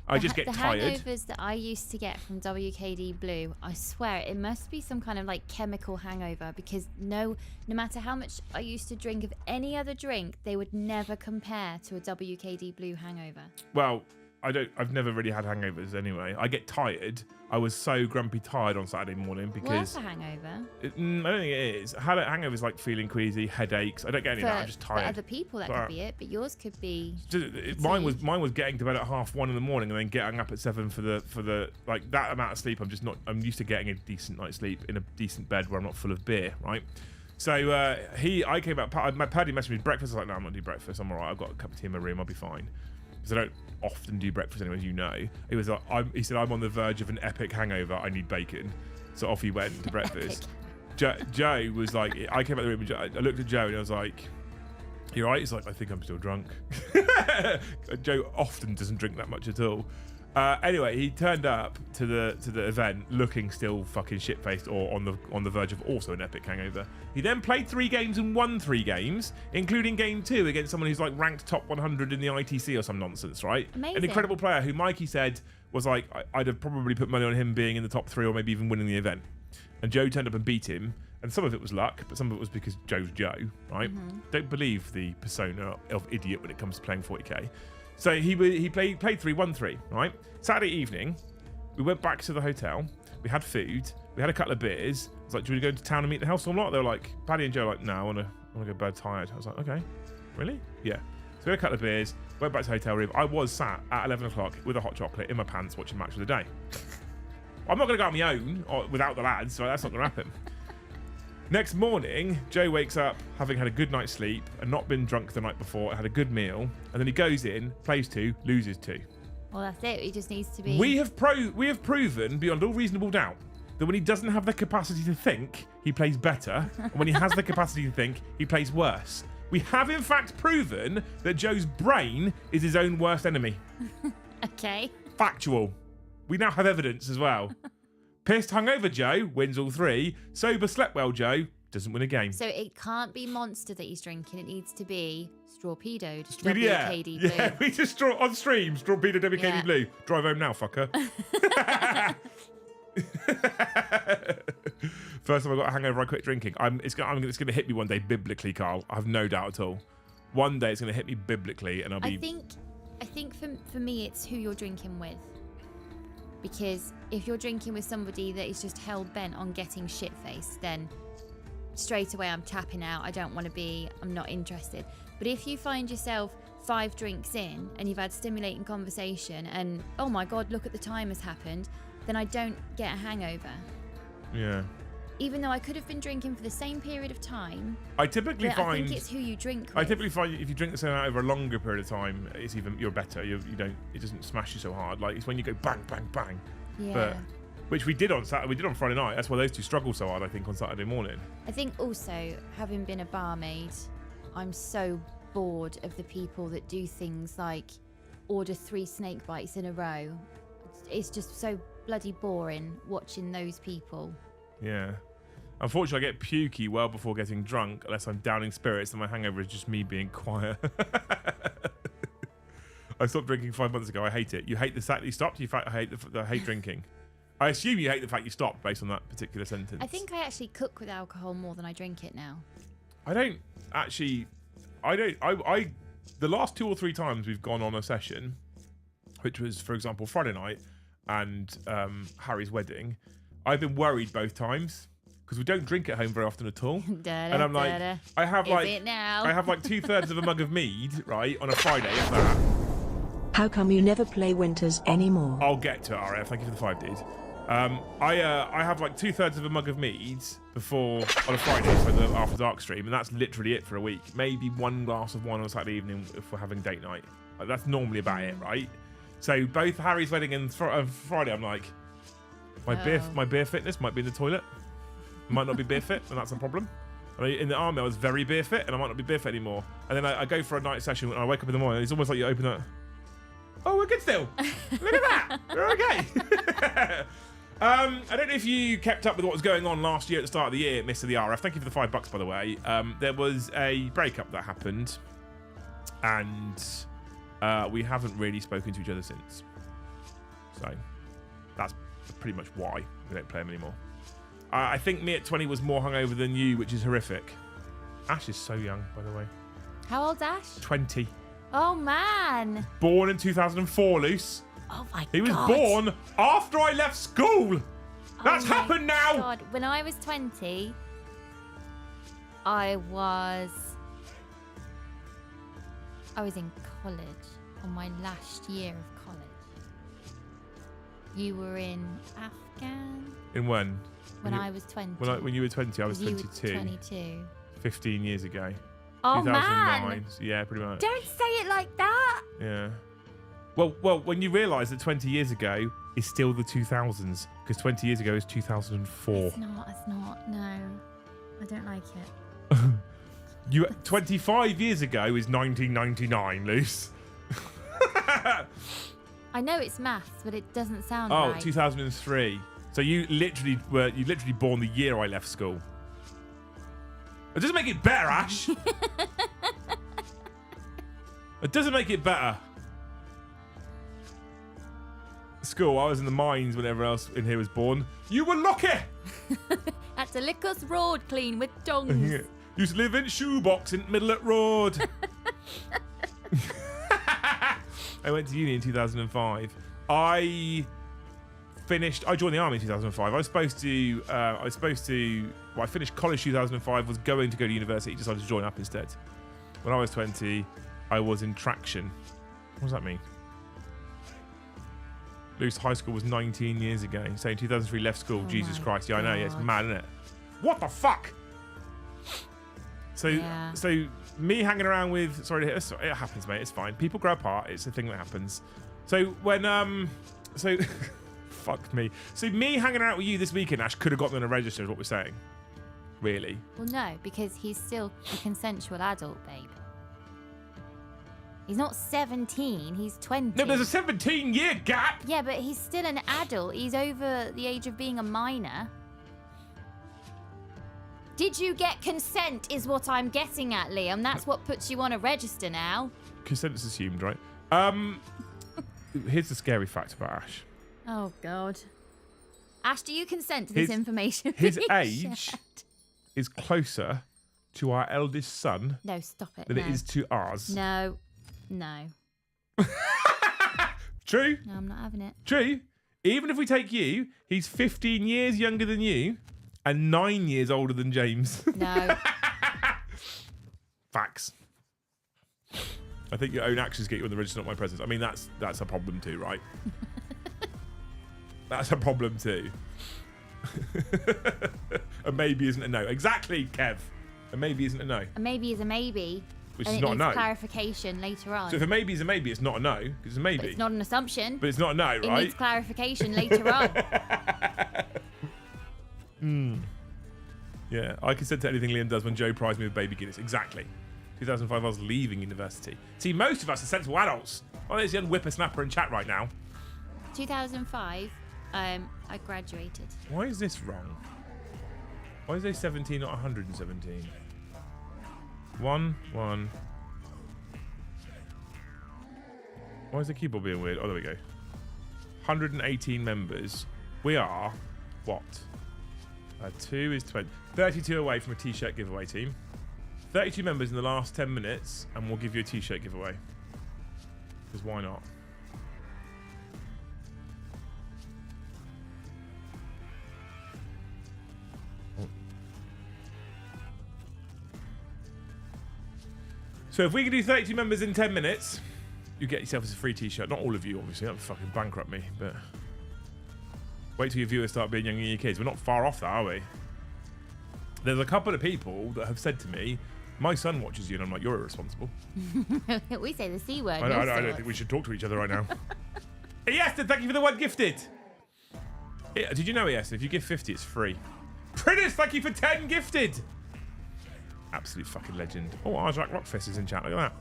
I just get tired.
The hangovers that I used to get from WKD Blue, I swear it must be some kind of like chemical hangover, because no matter how much I used to drink of any other drink, they would never compare to a WKD Blue hangover.
Well, I've never really had hangovers anyway. I get tired. I was so grumpy tired on Saturday morning because
What's a hangover?
I don't think it is. Hangovers like feeling queasy, headaches. I don't get any of that. I'm just tired.
For other people, that could be it, but yours could be.
Mine was getting to bed at 1:30 in the morning and then getting up at 7 for the like that amount of sleep. I'm used to getting a decent night's sleep in a decent bed where I'm not full of beer, right? So I came out. Paddy messaged me breakfast. I was like, no, I'm not doing breakfast. I'm alright. I've got a cup of tea in my room. I'll be fine. Because I don't often do breakfast anyway, as you know. He was like, he said, I'm on the verge of an epic hangover. I need bacon. So off he went to breakfast. Joe was like, I came out of the room and I looked at Joe and I was like, you alright? He's like, I think I'm still drunk. Joe often doesn't drink that much at all. Anyway, he turned up to the event looking still fucking shit-faced or on the verge of also an epic hangover. He then played 3 games and won 3 games, including game 2 against someone who's like ranked top 100 in the ITC or some nonsense, right?
Amazing.
An incredible player who Mikey said was like, I'd have probably put money on him being in the top 3 or maybe even winning the event. And Joe turned up and beat him. And some of it was luck, but some of it was because Joe's Joe, right? Mm-hmm. Don't believe the persona of idiot when it comes to playing 40k. So he played 3, won 3, right? Saturday evening, we went back to the hotel. We had food. We had a couple of beers. I was like, do you want to go to town and meet the Hellstorm lot? They were like, Paddy and Joe were like, no, I want to go to bed tired. I was like, okay, really? Yeah. So we had a couple of beers, went back to the hotel room. I was sat at 11 o'clock with a hot chocolate in my pants watching Match of the Day. I'm not going to go on my own or without the lads, so that's not going to happen. Next morning, Joe wakes up having had a good night's sleep and not been drunk the night before, had a good meal, and then he goes in, plays 2, loses 2.
Well, that's it. He just needs to be.
We have proven beyond all reasonable doubt that when he doesn't have the capacity to think, he plays better, and when he has the capacity to think, he plays worse. We have in fact proven that Joe's brain is his own worst enemy.
Okay.
Factual. We now have evidence as well. Pissed hungover Joe wins all 3. Sober slept well Joe doesn't win a game.
So it can't be Monster that he's drinking. It needs to be Strawpedoed.
Yeah,
WKD Blue.
yeah. We just on stream Strawpedo WKD
Yeah.
Blue. Drive home now, fucker. First time I got a hangover, I quit drinking. It's going to hit me one day biblically, Carl. I have no doubt at all. One day it's going to hit me biblically, and I'll be.
I think for me it's who you're drinking with. Because if you're drinking with somebody that is just hell bent on getting shit-faced, then straight away I'm tapping out. I don't want to be. I'm not interested. But if you find yourself 5 drinks in and you've had stimulating conversation and oh my god, look at the time has happened, then I don't get a hangover.
Yeah.
Even though I could have been drinking for the same period of time.
I typically find.
I think it's who you drink with.
I typically find if you drink the same amount over a longer period of time, you're better. You don't. It doesn't smash you so hard. Like it's when you go bang, bang, bang.
Yeah.
But, which we did on Saturday. We did on Friday night. That's why those two struggle so hard. I think on Saturday morning.
I think also having been a barmaid, I'm so bored of the people that do things like order 3 snake bites in a row. It's just so bloody boring watching those people.
Yeah. Unfortunately, I get pukey well before getting drunk, unless I'm downing spirits, and my hangover is just me being quiet. I stopped drinking 5 months ago. I hate it. You hate the fact that you stopped? I hate drinking. I assume you hate the fact you stopped based on that particular sentence.
I think I actually cook with alcohol more than I drink it now.
I don't actually. The last 2 or 3 times we've gone on a session, which was, for example, Friday night and Harry's wedding, I've been worried both times because we don't drink at home very often at all. And I'm like, I have like 2/3 of a mug of mead, right, on a Friday. If that.
How come you never play Winters anymore?
I'll get to it, RF. Thank you for the 5 dude. I have like 2/3 of a mug of mead before on a Friday for the After Dark stream, and that's literally it for a week. Maybe 1 glass of wine on Saturday evening if we're having date night. Like, that's normally about it, right? So both Harry's wedding and Friday, I'm like, my beer fitness might be in the toilet. Might not be beer fit, and that's a problem. I mean, in the army, I was very beer fit, and I might not be beer fit anymore. And then I go for a night session, and I wake up in the morning, and it's almost like you open it. Oh, we're good still. Look at that. We're okay. I don't know if you kept up with what was going on last year at the start of the year, Mr. the RF. Thank you for the $5, by the way. There was a breakup that happened, and we haven't really spoken to each other since. So that's pretty much why we don't play him anymore. I think me at 20 was more hungover than you, which is horrific. Ash is so young, by the way.
How old's Ash?
20.
Oh, man.
Born in 2004, Luce.
Oh, my God.
He was born after I left school. That's
Oh my
happened now.
God. When I was 20, I was in college, on my last year of college. You were in Afghan?
In when?
When I was 20.
When you were 20, I was
You
22.
were 22.
15 years ago.
Oh,
2009.
man.
Yeah, pretty much.
Don't say it like that.
Yeah. Well, when you realise that 20 years ago is still the 2000s, because 20 years ago is 2004.
It's not. No. I don't like it.
25 years ago is 1999, Luce.
I know it's maths, but it doesn't sound
Oh,
right.
2003. So you literally born the year I left school. It doesn't make it better, Ash. It doesn't make it better. School, I was in the mines when everyone else in here was born. You were lucky.
Had to lick us road clean with tongues.
Used to live in shoebox in middle of road. I went to uni in 2005. I joined the army in 2005. I finished college 2005, was going to go to university, decided to join up instead. When I was 20, I was in traction. What does that mean? Luce, high school was 19 years ago. So in 2003, left school.
Oh
Jesus
my
Christ. Yeah, I know. Yeah, it's
God.
mad, isn't it? What the fuck? So,
Yeah.
so me hanging around with, it happens, mate. It's fine. People grow apart. It's a thing that happens. So when, fuck me. So me hanging out with you this weekend, Ash, could have got me on a register, is what we're saying. Really?
Well, no, because he's still a consensual adult, babe. He's not 17, he's 20.
No, there's a 17-year gap.
Yeah, but he's still an adult. He's over the age of being a minor. Did you get consent is what I'm getting at, Liam. That's what puts you on a register now.
Consent's assumed, right? Here's the scary fact about Ash.
Oh, God. Ash, do you consent to this information?
His
being
age
shared?
is closer to our eldest son
No, stop it.
than
no.
it is to ours.
No. No.
True?
No, I'm not having it.
True. Even if we take you, he's 15 years younger than you and 9 years older than James.
No.
Facts. I think your own actions get you on the register, not my presence. I mean, that's a problem too, right? That's a problem too. A maybe isn't a no. Exactly, Kev. A maybe isn't a no.
A maybe is a maybe.
Which
and
is
it
not a
needs
no.
clarification later on.
So if a maybe is a maybe, it's not a no. It's a maybe.
But it's not an assumption.
But it's not a no,
It
right?
needs clarification later on.
Yeah, I consent to anything Liam does when Joe pries me with baby Guinness. Exactly. 2005, I was leaving university. See, most of us are sensible adults. Oh, there's the young whippersnapper in chat right now.
2005, I graduated.
Why is this wrong? Why is there 17, not 117? 1. Why is the keyboard being weird? Oh, there we go. 118 members. We are, what? 2 is 20. 32 away from a t-shirt giveaway team. 32 members in the last 10 minutes, and we'll give you a t-shirt giveaway. Because why not? So if we can do 32 members in 10 minutes, you get yourself a free t-shirt. Not all of you, obviously. That would fucking bankrupt me, but wait till your viewers start being younger than your kids. We're not far off that, are we? There's a couple of people that have said to me, my son watches you, and I'm like, you're irresponsible.
We say the C word.
I don't think we should talk to each other right now. Yes, thank you for the one gifted. Yeah, did you know, yes, if you give 50, it's free. Prentice, thank you for 10 gifted. Absolute fucking legend. Oh, Arjak Rockfist is in chat. Look at that.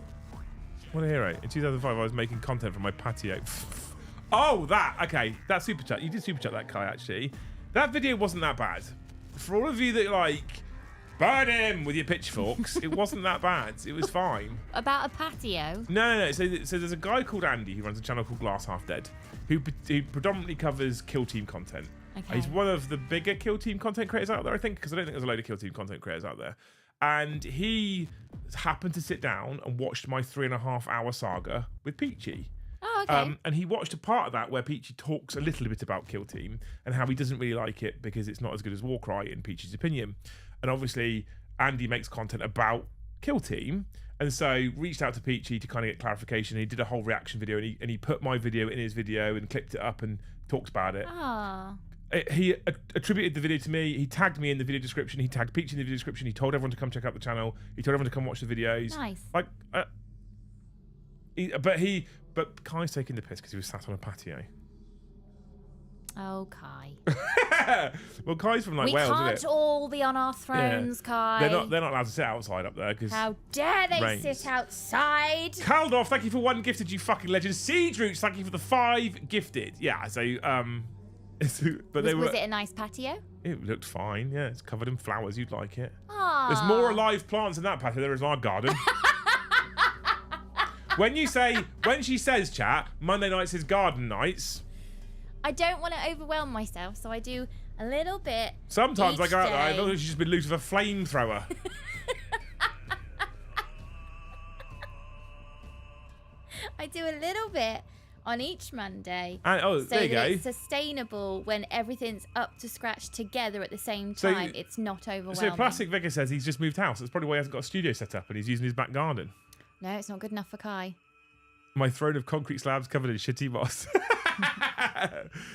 What a hero. In 2005, I was making content from my patio. Oh, that. Okay, that super chat. You did super chat that, Kai, actually. That video wasn't that bad. For all of you that, like, burn him with your pitchforks, it wasn't that bad. It was fine.
About a patio?
No. So there's a guy called Andy who runs a channel called Glass Half Dead who predominantly covers Kill Team content.
Okay.
He's one of the bigger Kill Team content creators out there, I think, because I don't think there's a load of Kill Team content creators out there. And he happened to sit down and watched my 3.5-hour saga with Peachy.
Oh, okay.
And he watched a part of that where Peachy talks a little bit about Kill Team and how he doesn't really like it because it's not as good as Warcry in Peachy's opinion. And obviously, Andy makes content about Kill Team, and so reached out to Peachy to kind of get clarification. He did a whole reaction video, and he put my video in his video and clipped it up and talked about it.
Oh.
He attributed the video to me. He tagged me in the video description. He tagged Peachy in the video description. He told everyone to come check out the channel. He told everyone to come watch the videos.
Nice.
Like, but Kai's taking the piss because he was sat on a patio.
Oh, Kai.
Well, Kai's from like
We
Wales,
can't
isn't it?
all be on our thrones, Kai.
They're not allowed to sit outside up there because.
How dare they
rains.
sit outside?
Kaldorf, thank you for 1 gifted, you fucking legend. Siege Roots, thank you for the 5 gifted. Yeah, so but
Was it a nice patio?
It looked fine. Yeah, it's covered in flowers. You'd like it.
Aww.
There's more alive plants in that patio than there is in our garden. When she says, chat, Monday nights is garden nights.
I don't want to overwhelm myself, so I do a little bit.
Sometimes I
each
go out there, I
day.
feel like she's just been loose with a flamethrower.
I do a little bit on each Monday.
And,
so
there you
that
go.
it's sustainable when everything's up to scratch together at the same
So-
time. It's not overwhelming.
So Plastic Vicar says he's just moved house. That's probably why he hasn't got a studio set up and he's using his back garden.
No, it's not good enough for Kai.
My throne of concrete slabs covered in shitty moss.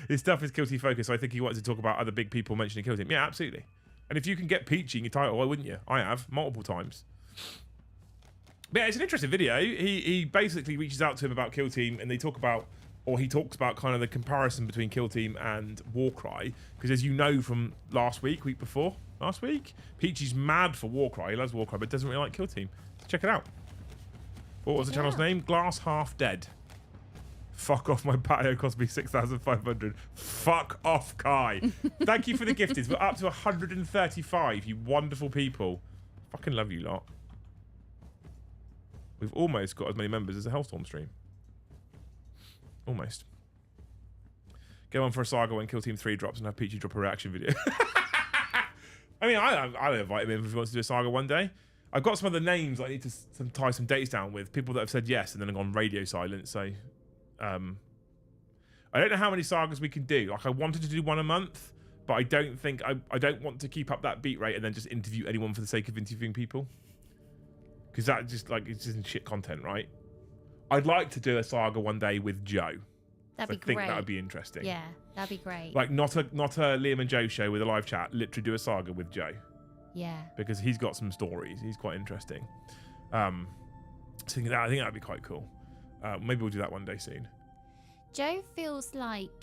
His stuff is Kill Team focused, so I think he wanted to talk about other big people mentioning Kill Team. Yeah, absolutely. And if you can get Peachy in your title, why wouldn't you? I have, multiple times. But yeah, it's an interesting video. He basically reaches out to him about Kill Team, and they talk about, or he talks about kind of the comparison between Kill Team and Warcry. Because as you know from last week before, Peachy's mad for Warcry. He loves Warcry, but doesn't really like Kill Team. So check it out. What was the channel's name? Glass Half Dead. Fuck off, my patio cost me 6,500. Fuck off, Kai. Thank you for the gifteds. We're up to 135, you wonderful people. Fucking love you lot. We've almost got as many members as a Hellstorm stream. Almost. Go on for a saga when Kill Team 3 drops and have Peachy drop a reaction video. I mean, I'll invite him in if he wants to do a saga one day. I've got some other names I need to tie some dates down with. People that have said yes and then have gone radio silent. So, I don't know how many sagas we can do. Like, I wanted to do one a month, but I don't think I don't want to keep up that beat rate and then just interview anyone for the sake of interviewing people. Because that just it's just shit content, right? I'd like to do a saga one day with Joe.
That'd be
I think
great.
that would be interesting.
Yeah, that'd be great.
Like not a Liam and Joe show with a live chat. Literally do a saga with Joe.
Yeah.
Because he's got some stories. He's quite interesting. So I think that'd be quite cool. Maybe we'll do that one day soon.
Joe feels like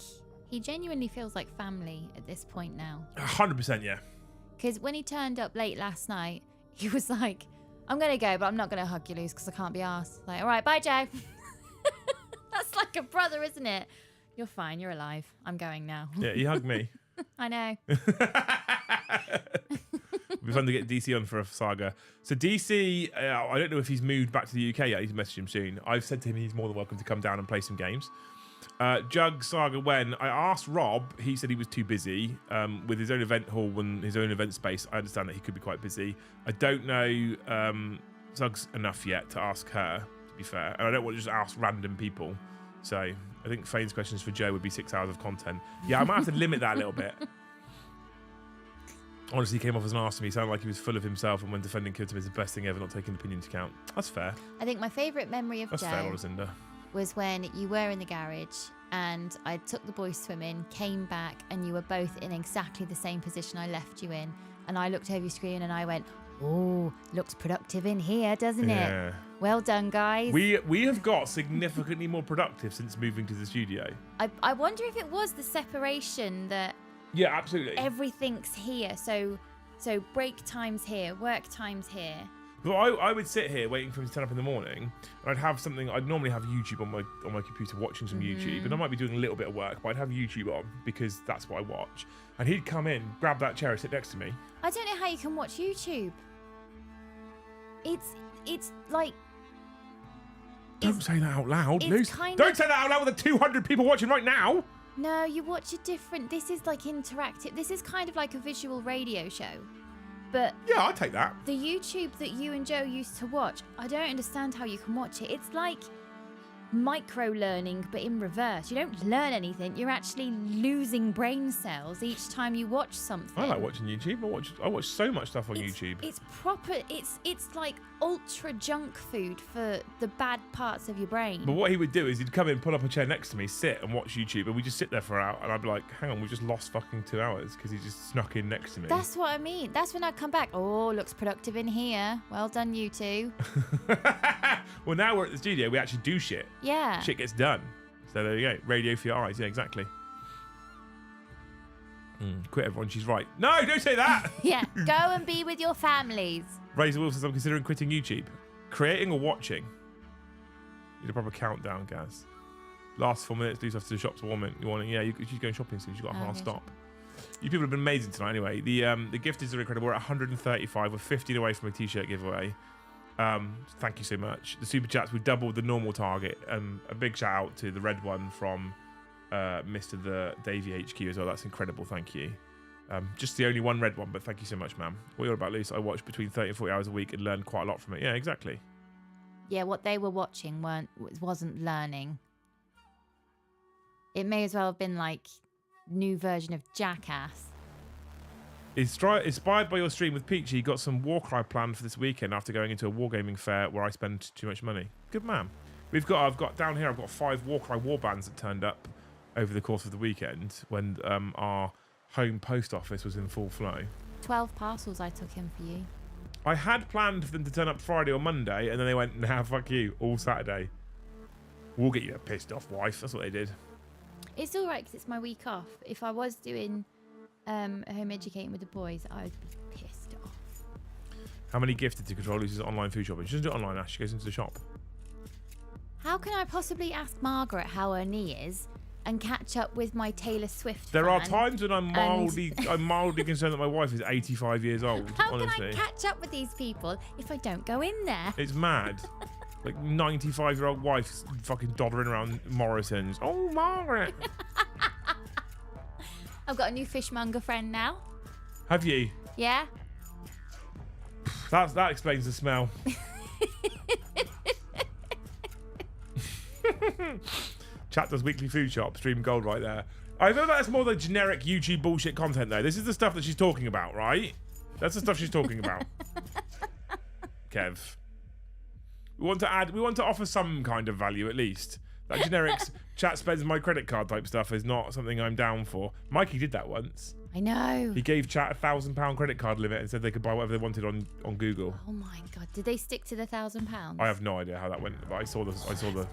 he genuinely feels like family at this point now.
100%, yeah.
Because when he turned up late last night, he was like, "I'm gonna go, but I'm not gonna hug you, Luz, because I can't be arsed." Like, all right, bye, Joe. That's like a brother, isn't it? You're fine. You're alive. I'm going now.
Yeah, he hugged me.
I know.
It'd be fun to get DC on for a saga. So DC, I don't know if he's moved back to the UK yet. He's messaged him soon. I've said to him he's more than welcome to come down and play some games. Jug saga when I asked Rob, he said he was too busy with his own event hall and his own event space. I understand that he could be quite busy. I don't know Zug's enough yet to ask her, to be fair, and I don't want to just ask random people. So I think Fane's questions for Joe would be 6 hours of content. Yeah, I might have to limit that a little bit. Honestly, he came off as an arse to me. He sounded like he was full of himself, and when defending Kill Team is the best thing ever, not taking opinion into account. That's fair.
I think my favourite memory of
That's
Joe
fair, Lucinda.
was when you were in the garage and I took the boys swimming, came back, and you were both in exactly the same position I left you in. And I looked over your screen and I went, "Oh, looks productive in here, doesn't
Yeah.
it? Well done, guys."
We have got significantly more productive since moving to the studio.
I wonder if it was the separation that
Yeah, absolutely.
everything's here. So break time's here, work time's here.
But I would sit here waiting for him to turn up in the morning, and I'd have something. I'd normally have YouTube on my computer, watching some YouTube, and I might be doing a little bit of work, but I'd have YouTube on because that's what I watch. And he'd come in, grab that chair, and sit next to me.
I don't know how you can watch YouTube. It's like
Don't say that out loud,
it's
Luce.
kind
Don't
of-
say that out loud with the 200 people watching right now.
no, you watch a different. This is like interactive. This is kind of like a visual radio show. But
Yeah, I'll take that.
the YouTube that you and Joe used to watch, I don't understand how you can watch it. It's like micro learning, but in reverse. You don't learn anything. You're actually losing brain cells each time you watch something.
I like watching YouTube. I watch so much stuff on YouTube.
It's proper. It's like ultra junk food for the bad parts of your brain.
But what he would do is he'd come in, pull up a chair next to me, sit and watch YouTube, and we just sit there for an hour, and I'd be like, hang on, we just lost fucking 2 hours because he just snuck in next to me.
That's what I mean. That's when I come back. Oh, looks productive in here. Well done, you two.
Well, now we're at the studio, we actually do shit.
Yeah.
Shit gets done. So there you go. Radio for your eyes. Yeah, exactly. Quit, everyone. She's right. No, don't say that.
Yeah. Go and be with your families.
Razor Wolf says, I'm considering quitting YouTube. Creating or watching? Need a proper countdown, Gaz. Last 4 minutes, do stuff to the shops warming. You want it? Yeah, she's going shopping soon. She's got a hard stop. You people have been amazing tonight anyway. The gifters are incredible. We're at 135. We're 15 away from a t-shirt giveaway. Thank you so much. The super chats, we doubled the normal target. A big shout out to the red one from Mr. the Davey HQ as well. That's incredible. Thank you. Just the only one red one, but thank you so much, ma'am. What you're about, Luce? I watch between 30 and 40 hours a week and learn quite a lot from it. Yeah, exactly.
Yeah, what they were watching wasn't learning. It may as well have been like new version of Jackass.
Inspired by your stream with Peachy, got some Warcry planned for this weekend after going into a wargaming fair where I spend too much money. Good man. I've got down here, I've got 5 Warcry warbands that turned up over the course of the weekend when our home post office was in full flow.
12 parcels I took in for you.
I had planned for them to turn up Friday or Monday, and then they went, nah, fuck you, all Saturday. We'll get you a pissed off wife. That's what they did.
It's all right because it's my week off. If I was doing home educating with the boys, I'd be pissed off.
How many gifted to control Lucy's online food shopping? She doesn't do it online, Ash. She goes into the shop.
How can I possibly ask Margaret how her knee is and catch up with my Taylor Swift
There are
fan
times when I'm mildly concerned that my wife is 85 years old.
How
honestly.
can I catch up with these people if I don't go in there?
It's mad. Like 95-year-old wife fucking doddering around Morrison's. Oh, Margaret.
I've got a new fishmonger friend now.
Have you?
Yeah.
That explains the smell. Chat does weekly food shop, stream gold right there. I feel that's more the generic YouTube bullshit content though. This is the stuff that she's talking about, right? That's the stuff she's talking about. Kev. We want to offer some kind of value at least. That generic chat spends my credit card type stuff is not something I'm down for. Mikey did that once.
I know.
He gave chat a £1,000 credit card limit and said they could buy whatever they wanted on Google.
Oh my god! Did they stick to the £1,000?
I have no idea how that went, but I saw some of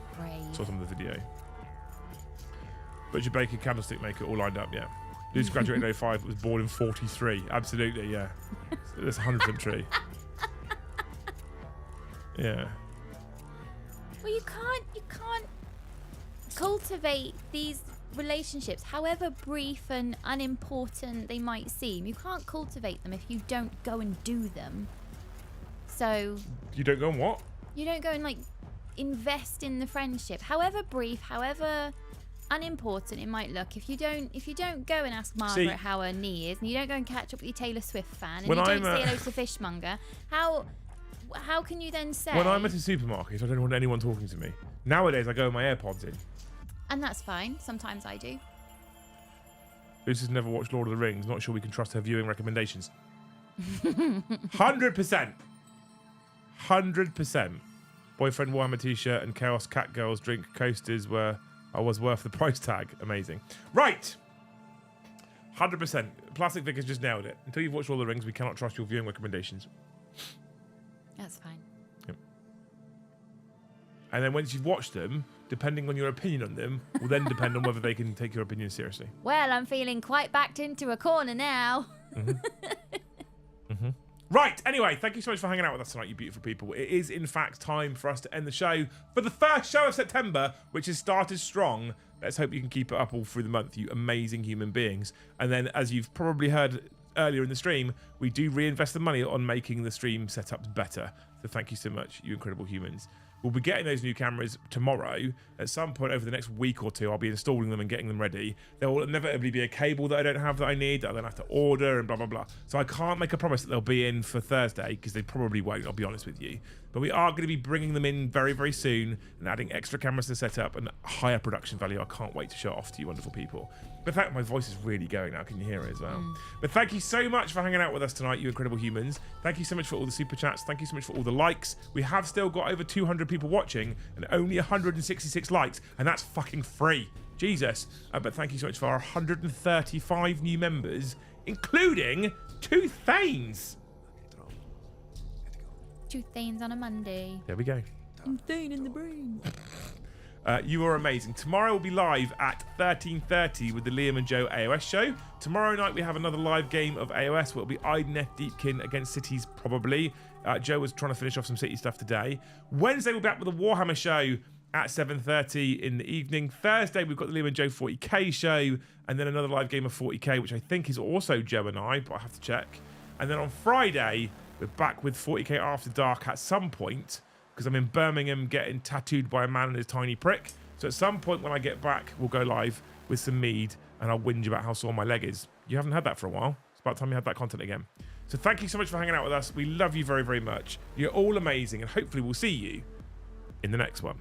the video. Butcher Baker, Candlestick Maker, all lined up. Yeah. Lucy graduated in 05, was born in 43. Absolutely, yeah. That's 100% true. Yeah.
Well, you can't cultivate these relationships, however brief and unimportant they might seem. You can't cultivate them if you don't go and do them. So
You don't go and what?
you don't go and like invest in the friendship, however brief, however unimportant it might look. If you don't go and ask Margaret how her knee is, and you don't go and catch up with your Taylor Swift fan, and you don't say hello to Fishmonger, how can you then say?
When I'm at a supermarket, I don't want anyone talking to me. Nowadays, I go with my AirPods in.
And that's fine. Sometimes I do.
Lucy's never watched Lord of the Rings. Not sure we can trust her viewing recommendations. 100%. 100%. Boyfriend Warhammer t-shirt and Chaos Cat Girls drink coasters was worth the price tag. Amazing. Right. 100%. Plastic Vic has just nailed it. Until you've watched Lord of the Rings, we cannot trust your viewing recommendations.
That's fine.
Yep. And then once you've watched them, depending on your opinion on them, will then depend on whether they can take your opinion seriously.
Well, I'm feeling quite backed into a corner now.
Right, anyway, thank you so much for hanging out with us tonight, you beautiful people. It is, in fact, time for us to end the show for the first show of September, which has started strong. Let's hope you can keep it up all through the month, you amazing human beings. And then, as you've probably heard earlier in the stream, we do reinvest the money on making the stream setups better. So thank you so much, you incredible humans. We'll be getting those new cameras tomorrow. At some point over the next week or two, I'll be installing them and getting them ready. There will inevitably be a cable that I don't have that I need, that I then have to order and blah, blah, blah. So I can't make a promise that they'll be in for Thursday, because they probably won't, I'll be honest with you. But we are going to be bringing them in very, very soon and adding extra cameras to set up and higher production value. I can't wait to show it off to you wonderful people. But in fact, my voice is really going now. Can you hear it as well? But thank you so much for hanging out with us tonight, you incredible humans. Thank you so much for all the super chats. Thank you so much for all the likes. We have still got over 200 people watching and only 166 likes, and that's fucking free. Jesus. But thank you so much for our 135 new members, including 2 Thanes.
2 Thanes on a Monday.
There we go.
Thane in the brain.
You are amazing. Tomorrow we'll be live at 13:30 with the Liam and Joe AOS show. Tomorrow night we have another live game of AOS where it'll be Idneth Deepkin against Cities probably. Joe was trying to finish off some City stuff today. Wednesday we'll be back with the Warhammer show at 7:30 in the evening. Thursday we've got the Liam and Joe 40k show, and then another live game of 40k, which I think is also Joe and I, but I have to check. And then on Friday we're back with 40k After Dark at some point, because I'm in Birmingham getting tattooed by a man and his tiny prick. So at some point when I get back, we'll go live with some mead and I'll whinge about how sore my leg is. You haven't had that for a while. It's about time you had that content again. So thank you so much for hanging out with us. We love you very, very much. You're all amazing, and hopefully we'll see you in the next one.